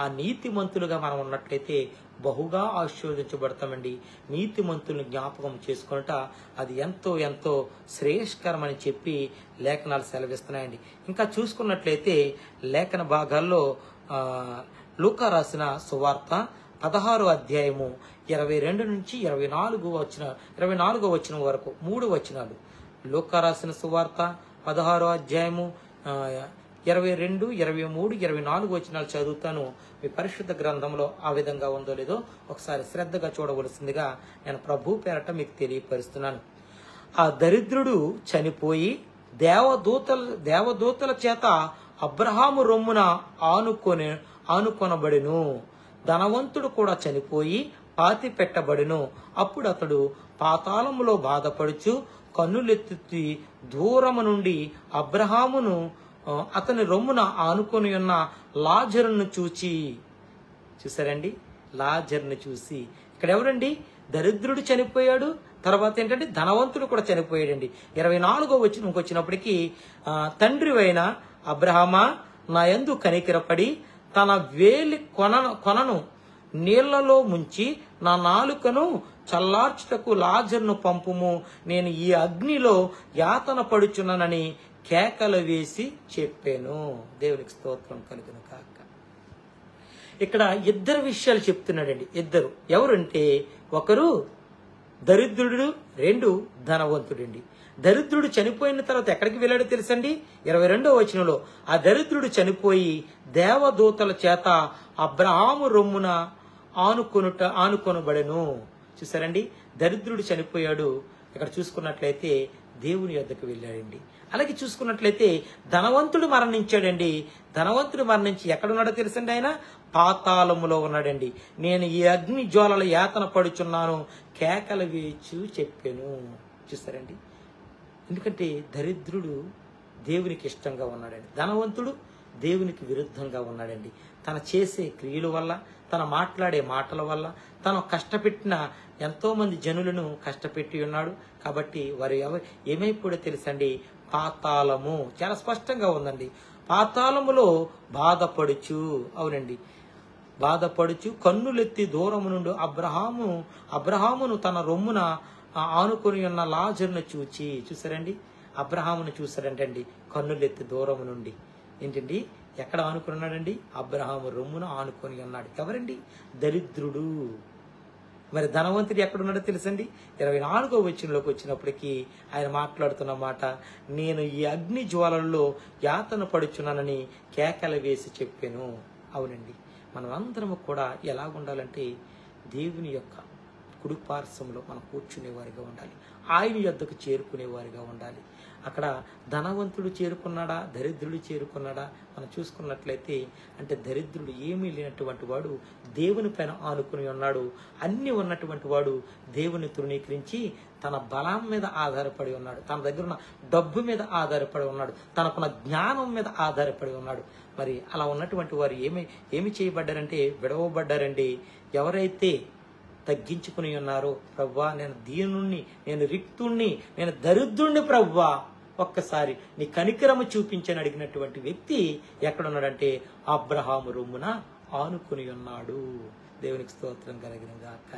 ఆ నీతిమంతులుగా మనం ఉన్నట్లయితే బహుగా ఆశీర్వదించబడతామండి. నీతిమంతుల్ని జ్ఞాపకం చేసుకున్నట అది ఎంతో ఎంతో శ్రేయస్కరమని చెప్పి లేఖనాలు సెలవిస్తున్నాయండి. ఇంకా చూసుకున్నట్లయితే లేఖన భాగాల్లో లూకా రాసిన సువార్త 16వ అధ్యాయము 22 నుంచి 24వ వచనం వరకు 3 వచనాలు. లూకా రాసిన సువార్త 16వ అధ్యాయము 22, 23, 24 వచనాలు చదువుతాను. మీ పరిశుద్ధ గ్రంథంలో ఆ విధంగా ఉందో లేదో ఒకసారి శ్రద్ధగా చూడవలసిందిగా నేను ప్రభు పేరట మీకు తెలియపరుస్తున్నాను. ఆ దరిద్రుడు చనిపోయి దేవదూతల చేత అబ్రహాము రొమ్మున ఆనుకొనబడెను. ధనవంతుడు కూడా చనిపోయి పాతి పెట్టబడెను. అప్పుడు అతడు పాతాళములో బాధపడుచు కన్నులెత్తి దూరము నుండి అబ్రహామును అతని రొమ్మున ఆనుకొని ఉన్న లాజరును చూసారండి, లాజరును చూసి. ఇక్కడ ఎవరండి? దరిద్రుడు చనిపోయాడు, తర్వాత ఏంటంటే ధనవంతుడు కూడా చనిపోయాడండి. 24వ వచనంకి వచ్చినప్పటికీ, తండ్రి అయిన అబ్రహామా నా యందు కనికరపడి తన వేలి కొనను నీళ్లలో ముంచి నా నాలుకను చల్లార్చుటకు లాజరును పంపుము, నేను ఈ అగ్నిలో యాతన పడుచున్నానని కేకలు వేసి చెప్పాను. దేవునికి స్తోత్రం కలుగును కాక. ఇక్కడ ఇద్దరు విషయాలు చెప్తున్నాడండి. ఇద్దరు ఎవరంటే, ఒకరు దరిద్రుడు, 2 ధనవంతుడండి. దరిద్రుడు చనిపోయిన తర్వాత ఎక్కడికి వెళ్ళాడో తెలుసండి? 22వ వచనంలో ఆ దరిద్రుడు చనిపోయి దేవదూతల చేత అబ్రహాము రొమ్మున ఆనుకొనబడెను. చూసారండి, దరిద్రుడు చనిపోయాడు. ఇక్కడ చూసుకున్నట్లయితే దేవుని యొద్దకు వెళ్ళాడండి. అలాగే చూసుకున్నట్లయితే ధనవంతుడు మరణించాడండి. ధనవంతుడు మరణించి ఎక్కడున్నాడో తెలుసండి? ఆయన పాతాళములో ఉన్నాడండి. నేను ఈ అగ్ని జ్వాలల యాతన పడుచున్నాను, కేకలు వేచు చెప్పాను. చూస్తారండి, ఎందుకంటే దరిద్రుడు దేవునికి ఇష్టంగా ఉన్నాడండి, ధనవంతుడు దేవునికి విరుద్ధంగా ఉన్నాడండి. తన చేసే క్రియల వల్ల, తన మాట్లాడే మాటల వల్ల, తను కష్టపెట్టిన ఎంతో మంది జనులను కష్టపెట్టి ఉన్నాడు. కాబట్టి వారు ఏమైపోయాడో తెలుసండి? పాతాళము. చాలా స్పష్టంగా ఉందండి. పాతాళములో బాధపడుచు, అవునండి, బాధపడుచు కన్నులెత్తి దూరము నుండి అబ్రహామును తన రొమ్మున ఆనుకొని ఉన్న లాజరును చూసారండి, అబ్రహామును చూసారంటండి కన్నులెత్తి దూరము నుండి. ఏంటండి, ఎక్కడ ఆనుకొని ఉన్నాడండి? అబ్రహాము రొమ్మున ఆనుకొని ఉన్నాడు. ఎవరండి? దరిద్రుడు. మరి ధనవంతుడు ఎక్కడున్నాడో తెలుసండి? 24వ వచనంలోకి వచ్చినప్పటికీ ఆయన మాట్లాడుతున్న మాట, నేను ఈ అగ్ని జ్వాలల్లో యాతన పడుచున్నానని కేకలు వేసి చెప్పాను. అవునండి, మనం అందరము కూడా ఎలా ఉండాలంటే దేవుని యొక్క కుడి పార్శ్వంలో మనం కూర్చునేవారిగా ఉండాలి. ఆయన యొద్దకు చేరుకునేవారిగా ఉండాలి. అక్కడ ధనవంతుడు చేరుకున్నాడా, దరిద్రుడు చేరుకున్నాడా మనం చూసుకున్నట్లయితే, అంటే దరిద్రుడు ఏమీ లేనటువంటి వాడు దేవుని పైన ఆనుకుని ఉన్నాడు. అన్నీ ఉన్నటువంటి వాడు దేవుని తృణీకరించి తన బలం మీద ఆధారపడి ఉన్నాడు, తన దగ్గర ఉన్న డబ్బు మీద ఆధారపడి ఉన్నాడు, తనకున్న జ్ఞానం మీద ఆధారపడి ఉన్నాడు. మరి అలా ఉన్నటువంటి వారు ఏమి చేయబడ్డారంటే విడవబడ్డారండి. ఎవరైతే తగ్గించుకుని ఉన్నారో, ప్రవ్వా నేను దీనుణ్ణి, నేను రిక్తుణ్ణి, నేను దరిద్రుణ్ణి ప్రవ్వా, ఒక్కసారి నీ కనికరము చూపించని అడిగినటువంటి వ్యక్తి ఎక్కడున్నాడంటే అబ్రహాము రొమ్మున ఆనుకుని ఉన్నాడు. దేవునికి స్తోత్రం కలిగిన గాక.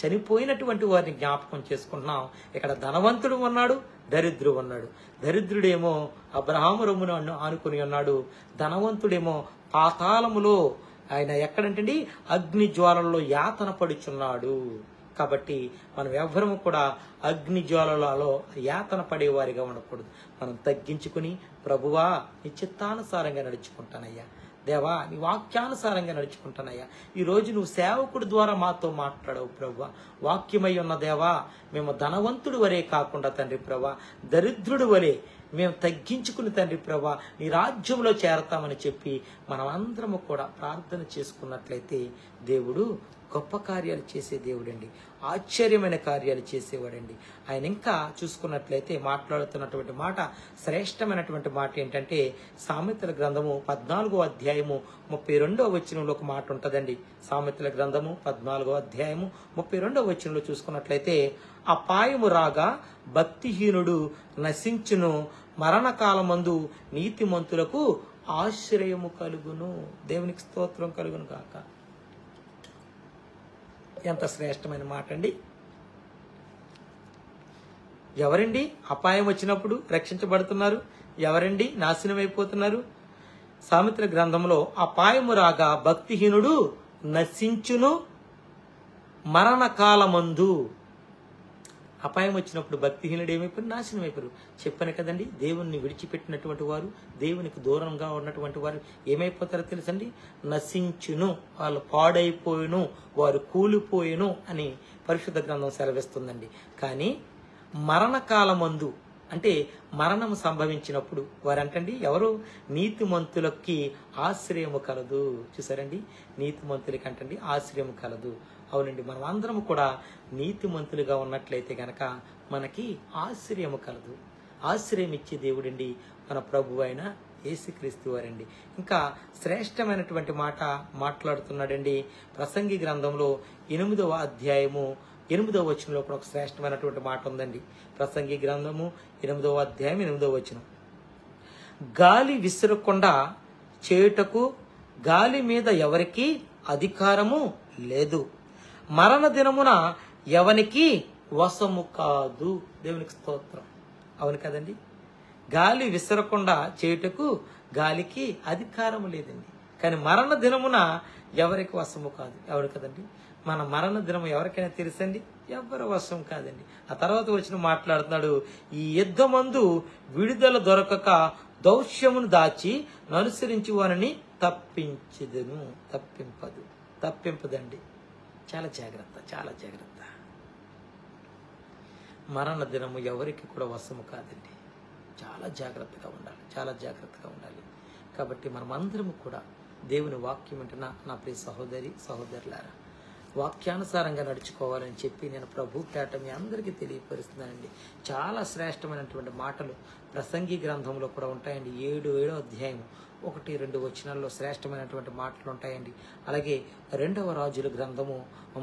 చనిపోయినటువంటి వారిని జ్ఞాపకం చేసుకుంటున్నాం. ఇక్కడ ధనవంతుడు ఉన్నాడు, దరిద్రుడు ఉన్నాడు. దరిద్రుడేమో అబ్రహాము రొమ్మున ఆనుకుని ఉన్నాడు, ధనవంతుడేమో పాతాళములో, ఆయన ఎక్కడంటే అగ్ని జ్వాలల్లో యాతన పడుచున్నాడు. కాబట్టి మనం ఎవ్వరము కూడా అగ్ని జ్వాలలలో యాతన పడేవారిగా ఉండకూడదు. మనం తగ్గించుకుని, ప్రభువా నీ చిత్తానుసారంగా నడుచుకుంటానయ్యా, దేవా నీ వాక్యానుసారంగా నడుచుకుంటానయ్యా, ఈరోజు నువ్వు సేవకుడి ద్వారా మాతో మాట్లాడవు ప్రభువా, వాక్యమై ఉన్న దేవా మేము ధనవంతుడు వరే కాకుండా తండ్రి ప్రభా, దరిద్రుడు వరే మేము తగ్గించుకుని తండ్రి ప్రభా నీ రాజ్యంలో చేరతామని చెప్పి మనం అందరము కూడా ప్రార్థన చేసుకున్నట్లయితే దేవుడు గొప్ప కార్యాలు చేసే దేవుడండి, ఆశ్చర్యమైన కార్యాలు చేసేవాడండి. ఆయన ఇంకా చూసుకున్నట్లయితే మాట్లాడుతున్నటువంటి మాట, శ్రేష్టమైనటువంటి మాట ఏంటంటే సామెతల గ్రంథము 14వ అధ్యాయము 32వ వచనంలో ఒక మాట ఉంటుందండి. సామెతల గ్రంథము 14వ అధ్యాయము 32వ వచనంలో చూసుకున్నట్లయితే, అపాయము రాగా భక్తిహీనుడు నశించును, మరణకాలమందు నీతిమంతులకు ఆశ్రయము కలుగును. దేవునికి స్తోత్రం కలుగును కాక. ఎంత శ్రేష్టమైన మాట అండి. ఎవరండి అపాయం వచ్చినప్పుడు రక్షించబడుతున్నారు? ఎవరండి నాశనం అయిపోతున్నారు? సామెతల గ్రంథంలో అపాయము రాగా భక్తిహీనుడు నశించును, మరణకాలమందు. అపాయం వచ్చినప్పుడు భక్తిహీనుడు ఏమైపోయారు? నాశనం అయిపోయారు. చెప్పాను కదండి, దేవుణ్ణి విడిచిపెట్టినటువంటి వారు, దేవునికి దూరంగా ఉన్నటువంటి వారు ఏమైపోతారో తెలుసండి? నశించును, వాళ్ళు పాడైపోయిను, వారు కూలిపోయిను అని పరిశుద్ధ గ్రంథం సెలవిస్తుందండి. కానీ మరణకాలమందు అంటే మరణం సంభవించినప్పుడు వారంటండి ఎవరు? నీతిమంతులకి ఆశ్రయము కలదు. చూసారండి, నీతిమంతులకి అంటండి ఆశ్రయం కలదు. అవునండి, మనం అందరం కూడా నీతిమంతులుగా ఉన్నట్లయితే గనక మనకి ఆశ్రయము కలదు. ఆశ్రయం ఇచ్చే దేవుడండి మన ప్రభు అయిన యేసుక్రీస్తు వారండి. ఇంకా శ్రేష్టమైనటువంటి మాట మాట్లాడుతున్నాడండి. ప్రసంగి గ్రంథంలో 8వ అధ్యాయము 8వ వచనంలో కూడా ఒక శ్రేష్టమైనటువంటి మాట ఉందండి. ప్రసంగి గ్రంథము 8వ అధ్యాయం 8వ వచనం, గాలి విసరకుండా చేయుటకు గాలి మీద ఎవరికి అధికారము లేదు, మరణ దినమున ఎవనికి వశము కాదు. దేవునికి స్తోత్రం. అవును కదండి, గాలి విసరకుండా చేయుటకు గాలికి అధికారము లేదండి. కానీ మరణ దినమున ఎవరికి వశము కాదు. ఎవరు కదండి, మన మరణ దినము ఎవరికైనా తెలుసండి? ఎవరి వశం కాదండి. ఆ తర్వాత వచ్చిన మాట్లాడుతున్నాడు, ఈ యుద్ధమందు విడుదల దొరకక దౌష్యమును దాచి అనుసరించి వారిని తప్పించదును. తప్పింపదండి. చాలా జాగ్రత్త, చాలా జాగ్రత్త. మరణ దినము ఎవరికి కూడా వశము కాదండి. చాలా జాగ్రత్తగా ఉండాలి, చాలా జాగ్రత్తగా ఉండాలి. కాబట్టి మనం అందరము కూడా దేవుని వాక్యం వింటున్న నా ప్రియ సహోదరి సహోదరులారా, వాక్యానుసారంగా నడుచుకోవాలని చెప్పి నేను ప్రభు పేట మీ అందరికీ తెలియపరుస్తున్నానండి. చాలా శ్రేష్టమైనటువంటి మాటలు ప్రసంగి గ్రంథంలో కూడా ఉంటాయండి. 7వ అధ్యాయం 1-2 వచనాల్లో శ్రేష్టమైనటువంటి మాటలు ఉంటాయండి. అలాగే 2వ రాజుల గ్రంథము,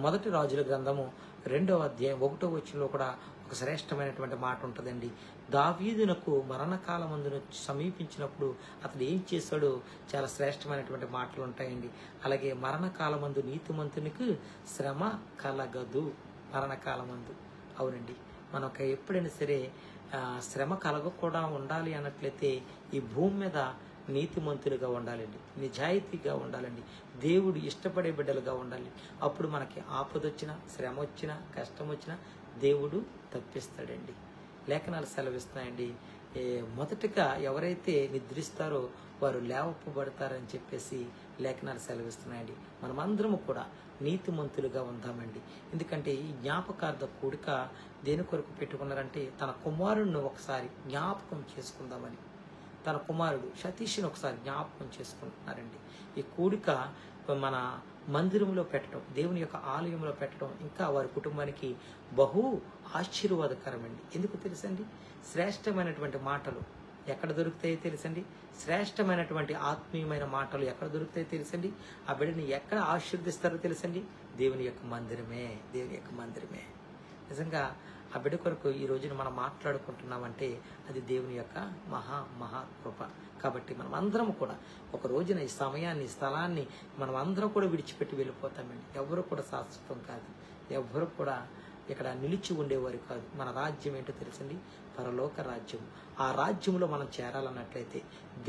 మొదటి రాజుల గ్రంథము 2వ అధ్యాయం 1వ వచనంలో కూడా ఒక శ్రేష్టమైనటువంటి మాట ఉంటుందండి. దావీదునకు మరణకాలమందును సమీపించినప్పుడు అతడు ఏం చేశాడో చాలా శ్రేష్టమైనటువంటి మాటలు ఉంటాయండి. అలాగే మరణకాలమందు నీతిమంతునికి శ్రమ కలగదు. మరణకాలమందు అవునండి, మనకు ఎప్పుడైనా సరే శ్రమ కలగకుండా ఉండాలి అన్నట్లయితే ఈ భూమి మీద నీతిమంతులుగా ఉండాలండి, నిజాయితీగా ఉండాలండి, దేవుడు ఇష్టపడే బిడ్డలుగా ఉండాలి. అప్పుడు మనకి ఆపదొచ్చినా, శ్రమ వచ్చినా, కష్టం వచ్చినా దేవుడు తప్పిస్తాడండి. లేఖనాలు సెలవిస్తున్నాయండి, మొదటగా ఎవరైతే నిద్రిస్తారో వారు లేవపబడతారని చెప్పేసి లేఖనాలు సెలవిస్తున్నాయండి. మనమందరము కూడా నీతిమంతులుగా ఉందామండి. ఎందుకంటే ఈ జ్ఞాపకార్థ కూడిక దేని కొరకు పెట్టుకున్నారంటే తన కుమారుడిని ఒకసారి జ్ఞాపకం చేసుకుందామని. తన కుమారుడు సతీష్ని ఒకసారి జ్ఞాపకం చేసుకుంటున్నారండి. ఈ కూడిక మన మందిరంలో పెట్టడం, దేవుని యొక్క ఆలయంలో పెట్టడం ఇంకా వారి కుటుంబానికి బహు ఆశీర్వాదకరమండి. ఎందుకు తెలుసండి? శ్రేష్టమైనటువంటి మాటలు ఎక్కడ దొరుకుతాయో తెలుసండి? శ్రేష్టమైనటువంటి ఆత్మీయమైన మాటలు ఎక్కడ దొరుకుతాయో తెలుసండి? ఆ బిడ్డని ఎక్కడ ఆశీర్దిస్తారో తెలుసండి? దేవుని యొక్క మందిరమే, దేవుని యొక్క మందిరమే. నిజంగా ఆ బిడ్డ కొరకు ఈ రోజున మనం మాట్లాడుకుంటున్నామంటే అది దేవుని యొక్క మహా కృప. కాబట్టి మనం అందరం కూడా ఒక రోజున ఈ సమయాన్ని, స్థలాన్ని మనం అందరం కూడా విడిచిపెట్టి వెళ్ళిపోతామండి. ఎవరు కూడా శాశ్వతం కాదు, ఎవరు కూడా ఇక్కడ నిలిచి ఉండేవారు కాదు. మన రాజ్యం ఏంటో తెలుసండి? పరలోక రాజ్యం. ఆ రాజ్యంలో మనం చేరాలన్నట్లయితే,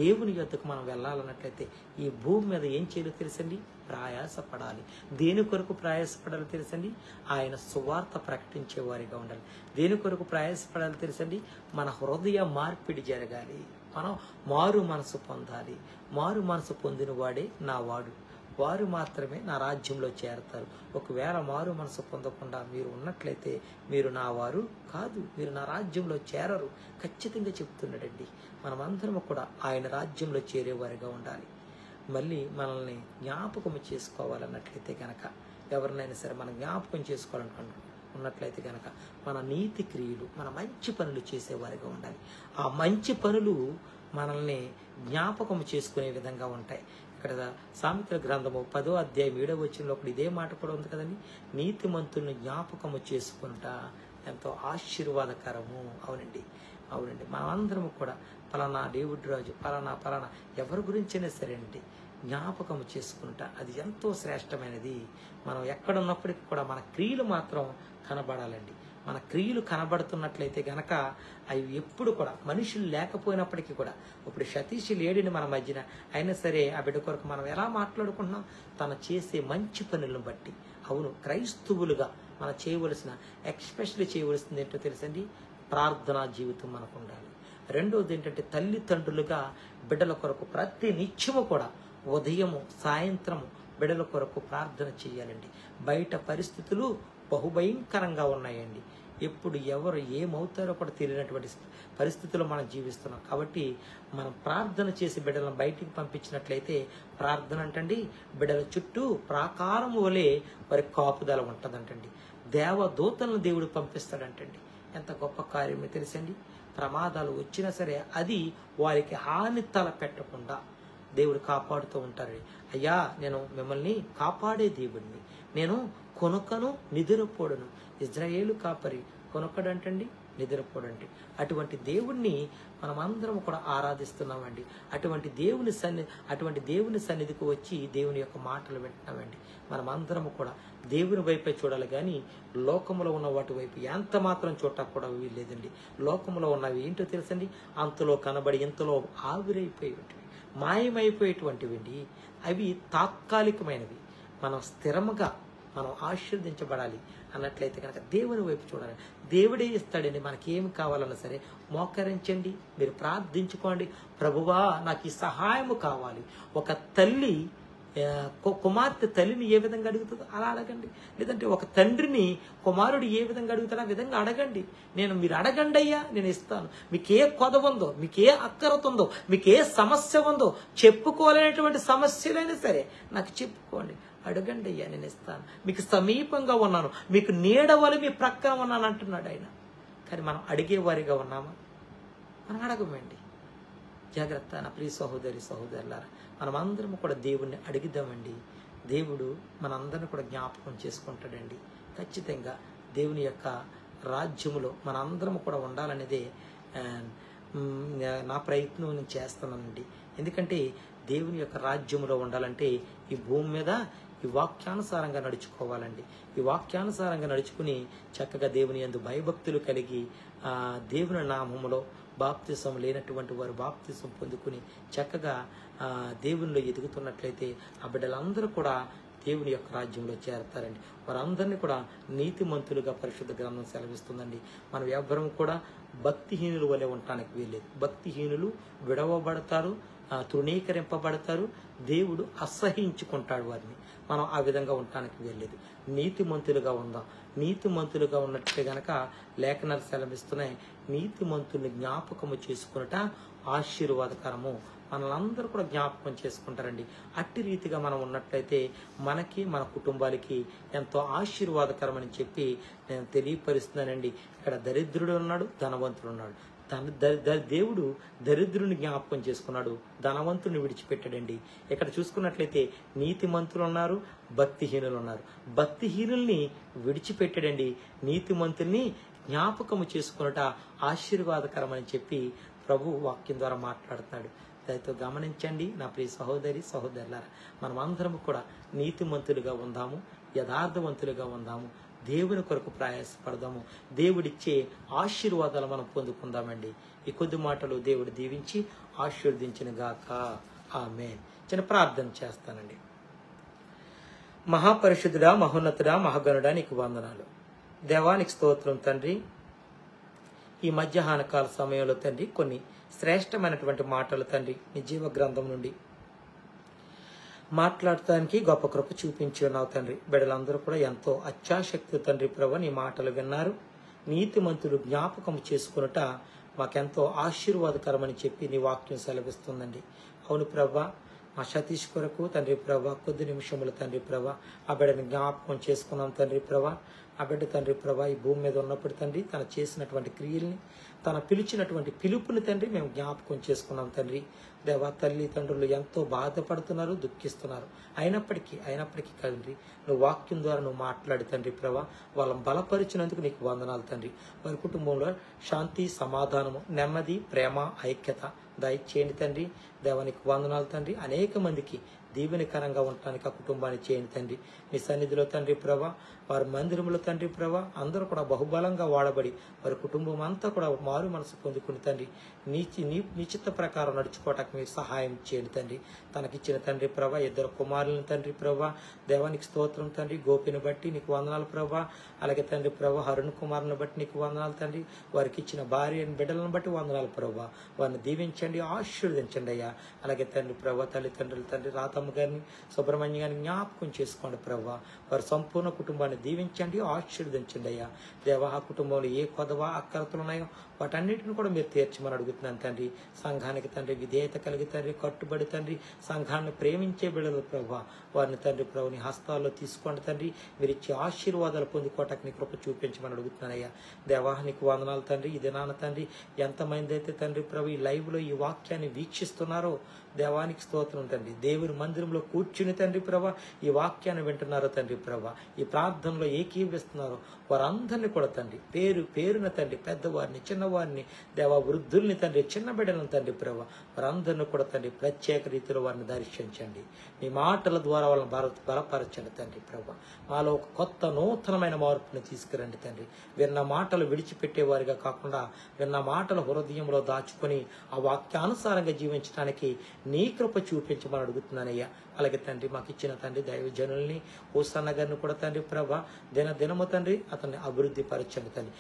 దేవుని యొద్దకు మనం వెళ్ళాలన్నట్లయితే ఈ భూమి మీద ఏం చేయాలో తెలుసండి? ప్రయాసపడాలి. దేని కొరకు ప్రయాసపడాలో తెలుసండి? ఆయన సువార్త ప్రకటించే వారిగా ఉండాలి. దేని కొరకు ప్రయాసపడాలో తెలుసండి? మన హృదయ మార్పిడి జరగాలి. మనం మారు మనసు పొందాలి. మారు మనసు పొందిన వాడే నా వాడు, వారు మాత్రమే నా రాజ్యంలో చేరతారు. ఒకవేళ మారు మనసు పొందకుండా మీరు ఉన్నట్లయితే మీరు నా వారు కాదు, మీరు నా రాజ్యంలో చేరరు. ఖచ్చితంగా చెప్తున్నాడండి. మనమందరం కూడా ఆయన రాజ్యంలో చేరేవారిగా ఉండాలి. మళ్ళీ మనల్ని జ్ఞాపకం చేసుకోవాలన్నట్లయితే కనుక, ఎవరినైనా సరే మనం జ్ఞాపకం చేసుకోవాలనుకున్నట్లయితే కనుక మన నీతి క్రియలు, మన మంచి పనులు చేసేవారిగా ఉండాలి. ఆ మంచి పనులు మనల్ని జ్ఞాపకం చేసుకునే విధంగా ఉంటాయి. ఇక్కడ సామెతల గ్రంథము 10వ అధ్యాయం 7వ వచనంలో ఇదే మాట కూడా ఉంది కదండి. నీతిమంతుల్ని జ్ఞాపకము చేసుకుంటా ఎంతో ఆశీర్వాదకరము. అవునండి, అవునండి. మనమందరము కూడా పలానా దేవుడి రాజు, పలానా ఎవరి గురించైనా సరే అండి జ్ఞాపకము చేసుకుంటా అది ఎంతో శ్రేష్టమైనది. మనం ఎక్కడున్నప్పటికీ కూడా మన క్రియలు మాత్రం కనబడాలండి. మన క్రియలు కనబడుతున్నట్లయితే గనక అవి ఎప్పుడు కూడా మనుషులు లేకపోయినప్పటికీ కూడా, ఇప్పుడు సతీష్ లేడిని మన మధ్యన అయినా సరే ఆ బిడ్డ కొరకు మనం ఎలా మాట్లాడుకుంటున్నాం? తను చేసే మంచి పనులను బట్టి. అవును, క్రైస్తవులుగా మనం చేయవలసిన, ఎక్స్పెషల్లీ చేయవలసింది ఏంటో తెలుసండి? ప్రార్థనా జీవితం మనకు ఉండాలి. రెండోది ఏంటంటే తల్లిదండ్రులుగా బిడ్డల కొరకు ప్రతి నిత్యము కూడా ఉదయము సాయంత్రము బిడ్డల కొరకు ప్రార్థన చేయాలండి. బయట పరిస్థితులు బహుభయంకరంగా ఉన్నాయండి. ఎప్పుడు ఎవరు ఏమవుతారో కూడా తెలియనటువంటి పరిస్థితుల్లో మనం జీవిస్తున్నాం. కాబట్టి మనం ప్రార్థన చేసి బిడ్డలను బయటికి పంపించినట్లయితే, ప్రార్థన అంటండి బిడ్డల చుట్టూ ప్రాకారం వలె వారి కాపుదల ఉంటుందంటండి. దేవదూతలను దేవుడు పంపిస్తాడంటండి. ఎంత గొప్ప కార్యమో తెలుసండి? ప్రమాదాలు వచ్చినా సరే అది వారికి హాని తల పెట్టకుండా దేవుడు కాపాడుతూ ఉంటారు. అయ్యా, నేను మిమ్మల్ని కాపాడే దేవుడిని, నేను కొనుకను నిద్రపోడును. ఇజ్రాయేలు కాపరి కొనుకడంటండి, నిద్రపోడండి. అటువంటి దేవుణ్ణి మనం అందరం కూడా ఆరాధిస్తున్నామండి. అటువంటి దేవుని సన్నిధికి వచ్చి దేవుని యొక్క మాటలు వింటున్నామండి. మనం అందరం కూడా దేవుని వైపే చూడాలి కానీ లోకంలో ఉన్న వాటి వైపు ఎంత మాత్రం చూడటం కూడా వీల్లేదండి. లోకంలో ఉన్నవి ఏంటో తెలుసండి? అంతలో కనబడి ఇంతలో ఆవిరైపోయేటివి, మాయమైపోయేటువంటివండి. అవి తాత్కాలికమైనవి. మనం స్థిరముగా మనం ఆశీర్వదించబడాలి అన్నట్లయితే కనుక దేవుని వైపు చూడాలి. దేవుడే ఇస్తాడండి. మనకి ఏమి కావాలన్నా సరే మోకరించండి, మీరు ప్రార్థించుకోండి. ప్రభువా, నాకు ఈ సహాయము కావాలి. ఒక తల్లి కుమార్తె తల్లిని ఏ విధంగా అడుగుతుందో అలా అడగండి. లేదంటే ఒక తండ్రిని కుమారుడు ఏ విధంగా అడుగుతాడో ఆ విధంగా అడగండి. మీరు అడగండి అయ్యా, నేను ఇస్తాను. మీకు ఏ కొదవ ఉందో, మీకు ఏ అక్కరత ఉందో, మీకు ఏ సమస్య ఉందో, చెప్పుకోలేనటువంటి సమస్యలైనా సరే నాకు చెప్పుకోండి. అడగండి అయ్యా, నేను ఇస్తాను. మీకు సమీపంగా ఉన్నాను, మీకు నీడవలి మీ ప్రక్కన ఉన్నాను అంటున్నాడు ఆయన. కానీ మనం అడిగేవారిగా ఉన్నామా? మనం అడగమండి. జాగ్రత్త నా ప్రియ సహోదరి సహోదరులారా, మనం అందరం కూడా దేవుణ్ణి అడిగిద్దామండి. దేవుడు మనందరిని కూడా జ్ఞాపకం చేసుకుంటాడండి. ఖచ్చితంగా దేవుని యొక్క రాజ్యములో మనందరం కూడా ఉండాలనేదే నా ప్రయత్నం నేను చేస్తానండి. ఎందుకంటే దేవుని యొక్క రాజ్యములో ఉండాలంటే ఈ భూమి మీద ఈ వాక్యానుసారంగా నడుచుకోవాలండి. ఈ వాక్యానుసారంగా నడుచుకుని చక్కగా దేవుని యందు భయభక్తులు కలిగి దేవుని నామములో బాప్తిసం లేనటువంటి వారు బాప్తిసం పొందుకుని చక్కగా దేవునిలో ఎదుగుతున్నట్లయితే ఆ బిడ్డలందరూ కూడా దేవుని యొక్క రాజ్యంలో చేరతారండి. వారందరినీ కూడా నీతిమంతులుగా పరిశుద్ధ గ్రంథం సెలవిస్తుందండి. మనం ఎవ్వరం కూడా భక్తిహీనుల వలె ఉండటానికి వీల్లేదు. భక్తిహీనులు విడవబడతారు, తృణీకరింపబడతారు, దేవుడు అసహించుకుంటాడు వారిని. మనం ఆ విధంగా ఉండటానికి వీల్లేదు. నీతిమంతులుగా ఉందాం. నీతిమంతులుగా ఉన్నట్లే గనక లేఖనాలు సెలవిస్తున్నాయి, నీతిమంతుల్ని జ్ఞాపకము చేసుకున్నట ఆశీర్వాదకరము. మనలందరూ కూడా జ్ఞాపకం చేసుకుంటారండి. అట్టి రీతిగా మనం ఉన్నట్లయితే మనకి, మన కుటుంబాలకి ఎంతో ఆశీర్వాదకరమని చెప్పి నేను తెలియపరుస్తున్నానండి. ఇక్కడ దరిద్రుడు ఉన్నాడు, ధనవంతుడు ఉన్నాడు. దేవుడు దరిద్రుని జ్ఞాపకం చేసుకున్నాడు, ధనవంతుని విడిచిపెట్టాడండి. ఇక్కడ చూసుకున్నట్లయితే నీతిమంతులు ఉన్నారు, భక్తిహీనులు ఉన్నారు. భక్తిహీనుల్ని విడిచిపెట్టాడండి, నీతిమంతుల్ని జ్ఞాపకము చేసుకున్నట ఆశీర్వాదకరమని చెప్పి ప్రభు వాక్యం ద్వారా మాట్లాడుతున్నాడు. దయతో గమనించండి నా ప్రియ సహోదరి సహోదరులారా, మనమందరం కూడా నీతిమంతులుగా ఉందాము, యథార్థవంతులుగా ఉందాము, దేవుని కొరకు ప్రయాసపడదాము. దేవుడిచ్చే ఆశీర్వాదాలు మనం పొందుకుందామండి. ఈ కొద్ది మాటలు దేవుడు దీవించి ఆశీర్వదించిన గాక. ఆమేన్. చిన్న ప్రార్థన చేస్తానండి. మహాపరిశుద్ధుడా, మహోన్నతుడా, మహాగణుడా, నీకు వందనాలు. దేవానికి స్తోత్రం తండ్రి. ఈ మధ్యాహ్న కాల సమయంలో తండ్రి కొన్ని శ్రేష్టమైనటువంటి మాటలు తండ్రి నీ జీవ గ్రంథం నుండి మాట్లాడటానికి గొప్ప కృప చూపించి ఉన్నావు తండ్రి. బిడ్డలందరూ కూడా ఎంతో అత్యాశక్తి తండ్రి ప్రభు నీ మాటలు విన్నారు. నీతిమంతులు జ్ఞాపకం చేసుకున్నట మాకెంతో ఆశీర్వాదకరమని చెప్పి నీ వాక్యం సెలవిస్తుందండి. అవును ప్రభా, మా సతీష్ కొరకు తండ్రి ప్రభా కొద్ది నిమిషములు తండ్రి ప్రభా ఆ బిడ్డని జ్ఞాపకం చేసుకున్నాం తండ్రి ప్రభా. ఆ బిడ్డ తండ్రి ప్రభా ఈ భూమి మీద ఉన్నప్పుడు తండ్రి తను చేసినటువంటి క్రియల్ని, తన పిలిచినటువంటి పిలుపుని తండ్రి మేము జ్ఞాపకం చేసుకున్నాం తండ్రి. దేవా తల్లి తండ్రులు ఎంతో బాధపడుతున్నారు, దుఃఖిస్తున్నారు. అయినప్పటికీ తండ్రి నువ్వు వాక్యం ద్వారా నువ్వు మాట్లాడి తండ్రి ప్రభా వాళ్ళని బలపరిచినందుకు నీకు వందనాలు తండ్రి. వారి కుటుంబంలో శాంతి, సమాధానము, నెమ్మది, ప్రేమ, ఐక్యత దయచేయండి తండ్రి. దేవానికి వందనాలు తండ్రి. అనేక మందికి దీవెనకరంగా ఉండటానికి ఆ కుటుంబాన్ని చేయండి తండ్రి. నీ సన్నిధిలో తండ్రి ప్రభా వారి మందిరంలో తండ్రి ప్రభా అందరూ కూడా బహుబలంగా వాడబడి వారి కుటుంబం అంతా కూడా మారు మనసు పొందుకుని తండ్రి నీ చిత్త ప్రకారం నడుచుకోవటానికి మీరు సహాయం చేయండి తండ్రి. తనకిచ్చిన తండ్రి ప్రభా 2 కుమారులను తండ్రి ప్రభా దేవానికి స్తోత్రం తండ్రి. గోపిని బట్టి నీకు వందనాలు ప్రభా. అలాగే తండ్రి ప్రభా అరుణ్ కుమార్ని బట్టి నీకు వందనాలు తండ్రి. వారికి ఇచ్చిన భార్య బిడ్డలను బట్టి వందనాలు ప్రభా. వారిని దీవించండి, ఆశీర్వదించండి అయ్యా. అలాగే తండ్రి ప్రభా తల్లిదండ్రులు తండ్రి రాతమ్మ గారిని, సుబ్రహ్మణ్యం గారిని జ్ఞాపకం చేసుకోండి ప్రభా. వారి సంపూర్ణ కుటుంబాన్ని దీవించండి, ఆశీర్వదించండి అయ్యా. దేవా ఆ కుటుంబంలో ఏ కొదవా అక్కరతలు ఉన్నాయో వాటన్నిటిని కూడా మీరు తీర్చమని అడుగుతున్నాను తండ్రి. సంఘానికి తండ్రి విధేయత కలిగి తండ్రి, కట్టుబడి తండ్రి, సంఘాన్ని ప్రేమించే బిడ్డలు ప్రభా వారిని తండ్రి ప్రభుని హస్తాల్లో తీసుకోండి తండ్రి. మీరు ఇచ్చే ఆశీర్వాదాలు పొందుకోవటానికి నీ కృప చూపించమని అడుగుతున్నానయ్యా. దేవా నీకు వందనాలు తండ్రి. ఈ దినాన తండ్రి ఎంతమంది అయితే తండ్రి ప్రభు ఈ లైవ్ లో ఈ వాక్యాన్ని వీక్షిస్తున్నారో దేవానికి స్తోత్రం తండ్రి. దేవుని మందిరంలో కూర్చుని తండ్రి ప్రభా ఈ వాక్యాన్ని వింటున్నారో తండ్రి ప్రభా ఈ ప్రార్థనలో ఏకీవిస్తున్నారో వారందరినీ కూడా తండ్రి పేరు పేరున తండ్రి పెద్దవారిని, చిన్నవారిని, దేవా వృద్ధుల్ని తండ్రి, చిన్న బిడ్డలను తండ్రి ప్రభా వారందరినీ కూడా తండ్రి ప్రత్యేక రీతిలో వారిని దర్శించండి. మీ మాటల ద్వారా వాళ్ళని బలపరచండి తండ్రి ప్రభా. మాలో ఒక కొత్త నూతనమైన మార్పుని తీసుకురండి తండ్రి. విన్న మాటలు విడిచిపెట్టేవారిగా కాకుండా విన్న మాటలు హృదయంలో దాచుకొని ఆ వాక్యానుసారంగా జీవించడానికి నీ కృప చూపించమని అడుగుతున్నానయ్యా. అలాగే తండ్రి మాకు ఇచ్చిన తండ్రి దైవజనుల్ని హోసన్న గారిని కూడా తండ్రి ప్రభా దినము తండ్రి అతన్ని అభివృద్ధి పరచండి తండ్రి.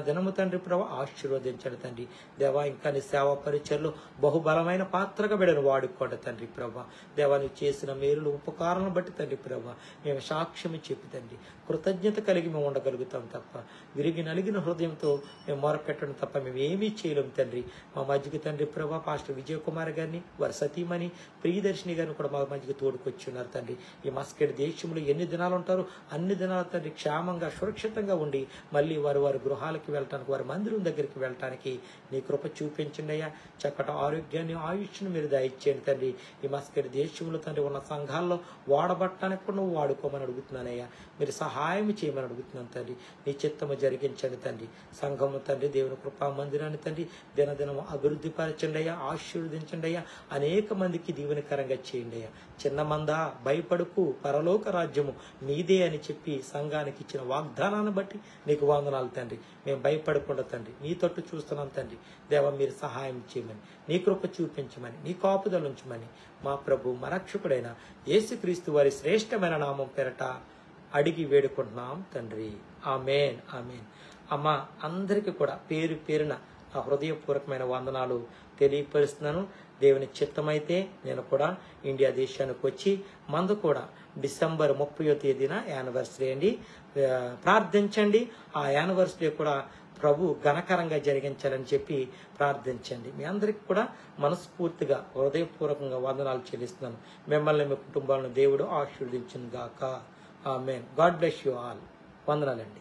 దినము తండ్రి ప్రభా ఆశీర్వదించండి తండ్రి. దేవా ఇంకా నీ సేవా పరిచయలో బహుబలమైన పాత్రగా బిడ్డను వాడుకోండి తండ్రి ప్రభా. దేవాన్ని చేసిన మేలులు ఉపకారాలను బట్టి తండ్రి ప్రభా మేము సాక్ష్యం చెప్పి తండ్రి కృతజ్ఞత కలిగి మేము ఉండగలుగుతాం తప్ప విరిగి నలిగిన హృదయంతో మేము మొరపెట్టడం తప్ప మేము ఏమీ చేయలేము తండ్రి. మా మధ్యకి తండ్రి ప్రభా పాస్టర్ విజయ్ కుమార్ గారిని, వారి సతీమణి ప్రియదర్శిని గారిని కూడా మా మధ్యకి తోడుకొచ్చి ఉన్నారు తండ్రి. ఈ మస్కెట్ దేశంలో ఎన్ని దినాలు ఉంటారో అన్ని దినాలు తండ్రి క్షేమంగా సురక్షితంగా ఉండి మళ్ళీ వారి గృహాలకి వెళ్ళటానికి, వారి మందిరం దగ్గరికి వెళ్ళటానికి నీ కృప చూపించండి అయ్యా. చక్కటి ఆరోగ్యాన్ని, ఆయుష్ను మీరు దయచేయండి తండ్రి. ఈ మస్కెట్ దేశంలో తండ్రి ఉన్న సంఘాల్లో వాడబట్టడానికి కూడా నువ్వు వాడుకోమని అడుగుతున్నానయ్యా. మీరు సహాయం చేయమని అడుగుతున్నాను తండ్రి. నీ చిత్తము జరిగించండి తండ్రి. సంఘము తండ్రి దేవుని కృపా మందిరాన్ని తండ్రి దినదినము అభివృద్ధి పరచండి అయ్యా, ఆశీర్వదించండి అయ్యా. అనేక మందికి దీవెనకరంగా చేయండి అయ్యా. చిన్న మంద భయపడుకు, పరలోక రాజ్యము నీదే అని చెప్పి సంఘానికి ఇచ్చిన వాగ్దానాన్ని బట్టి నీకు వందనాలు తండ్రి. మేము భయపడకుండా తండ్రి నీ తట్టు చూస్తున్నాం తండ్రి. దేవా మీరు సహాయం చేయమని, నీ కృప చూపించమని, నీ కాపుదల ఉంచమని మా ప్రభు మా రక్షకుడైన యేసుక్రీస్తు వారి శ్రేష్టమైన నామం పేరట అడిగి వేడుకుంటున్నాం తండ్రి. ఆమేన్, ఆమేన్. అమ్మ అందరికీ కూడా పేరు పేరున నా హృదయపూర్వకమైన వందనాలు తెలియపరుస్తున్నాను. దేవుని చిత్తమైతే నేను కూడా ఇండియా దేశానికి వచ్చి మందు కూడా డిసెంబర్ 30వ తేదీన యానివర్సరీ అండి. ప్రార్థించండి. ఆ యానివర్సరీ కూడా ప్రభు ఘనకరంగా జరిగించాలని చెప్పి ప్రార్థించండి. మీ అందరికీ కూడా మనస్ఫూర్తిగా హృదయపూర్వకంగా వందనాలు చెల్లిస్తున్నాను. మిమ్మల్ని మీ కుటుంబాలను దేవుడు ఆశీర్వదించును గాక. ఆమేన్. God bless you all. వందనాలండి.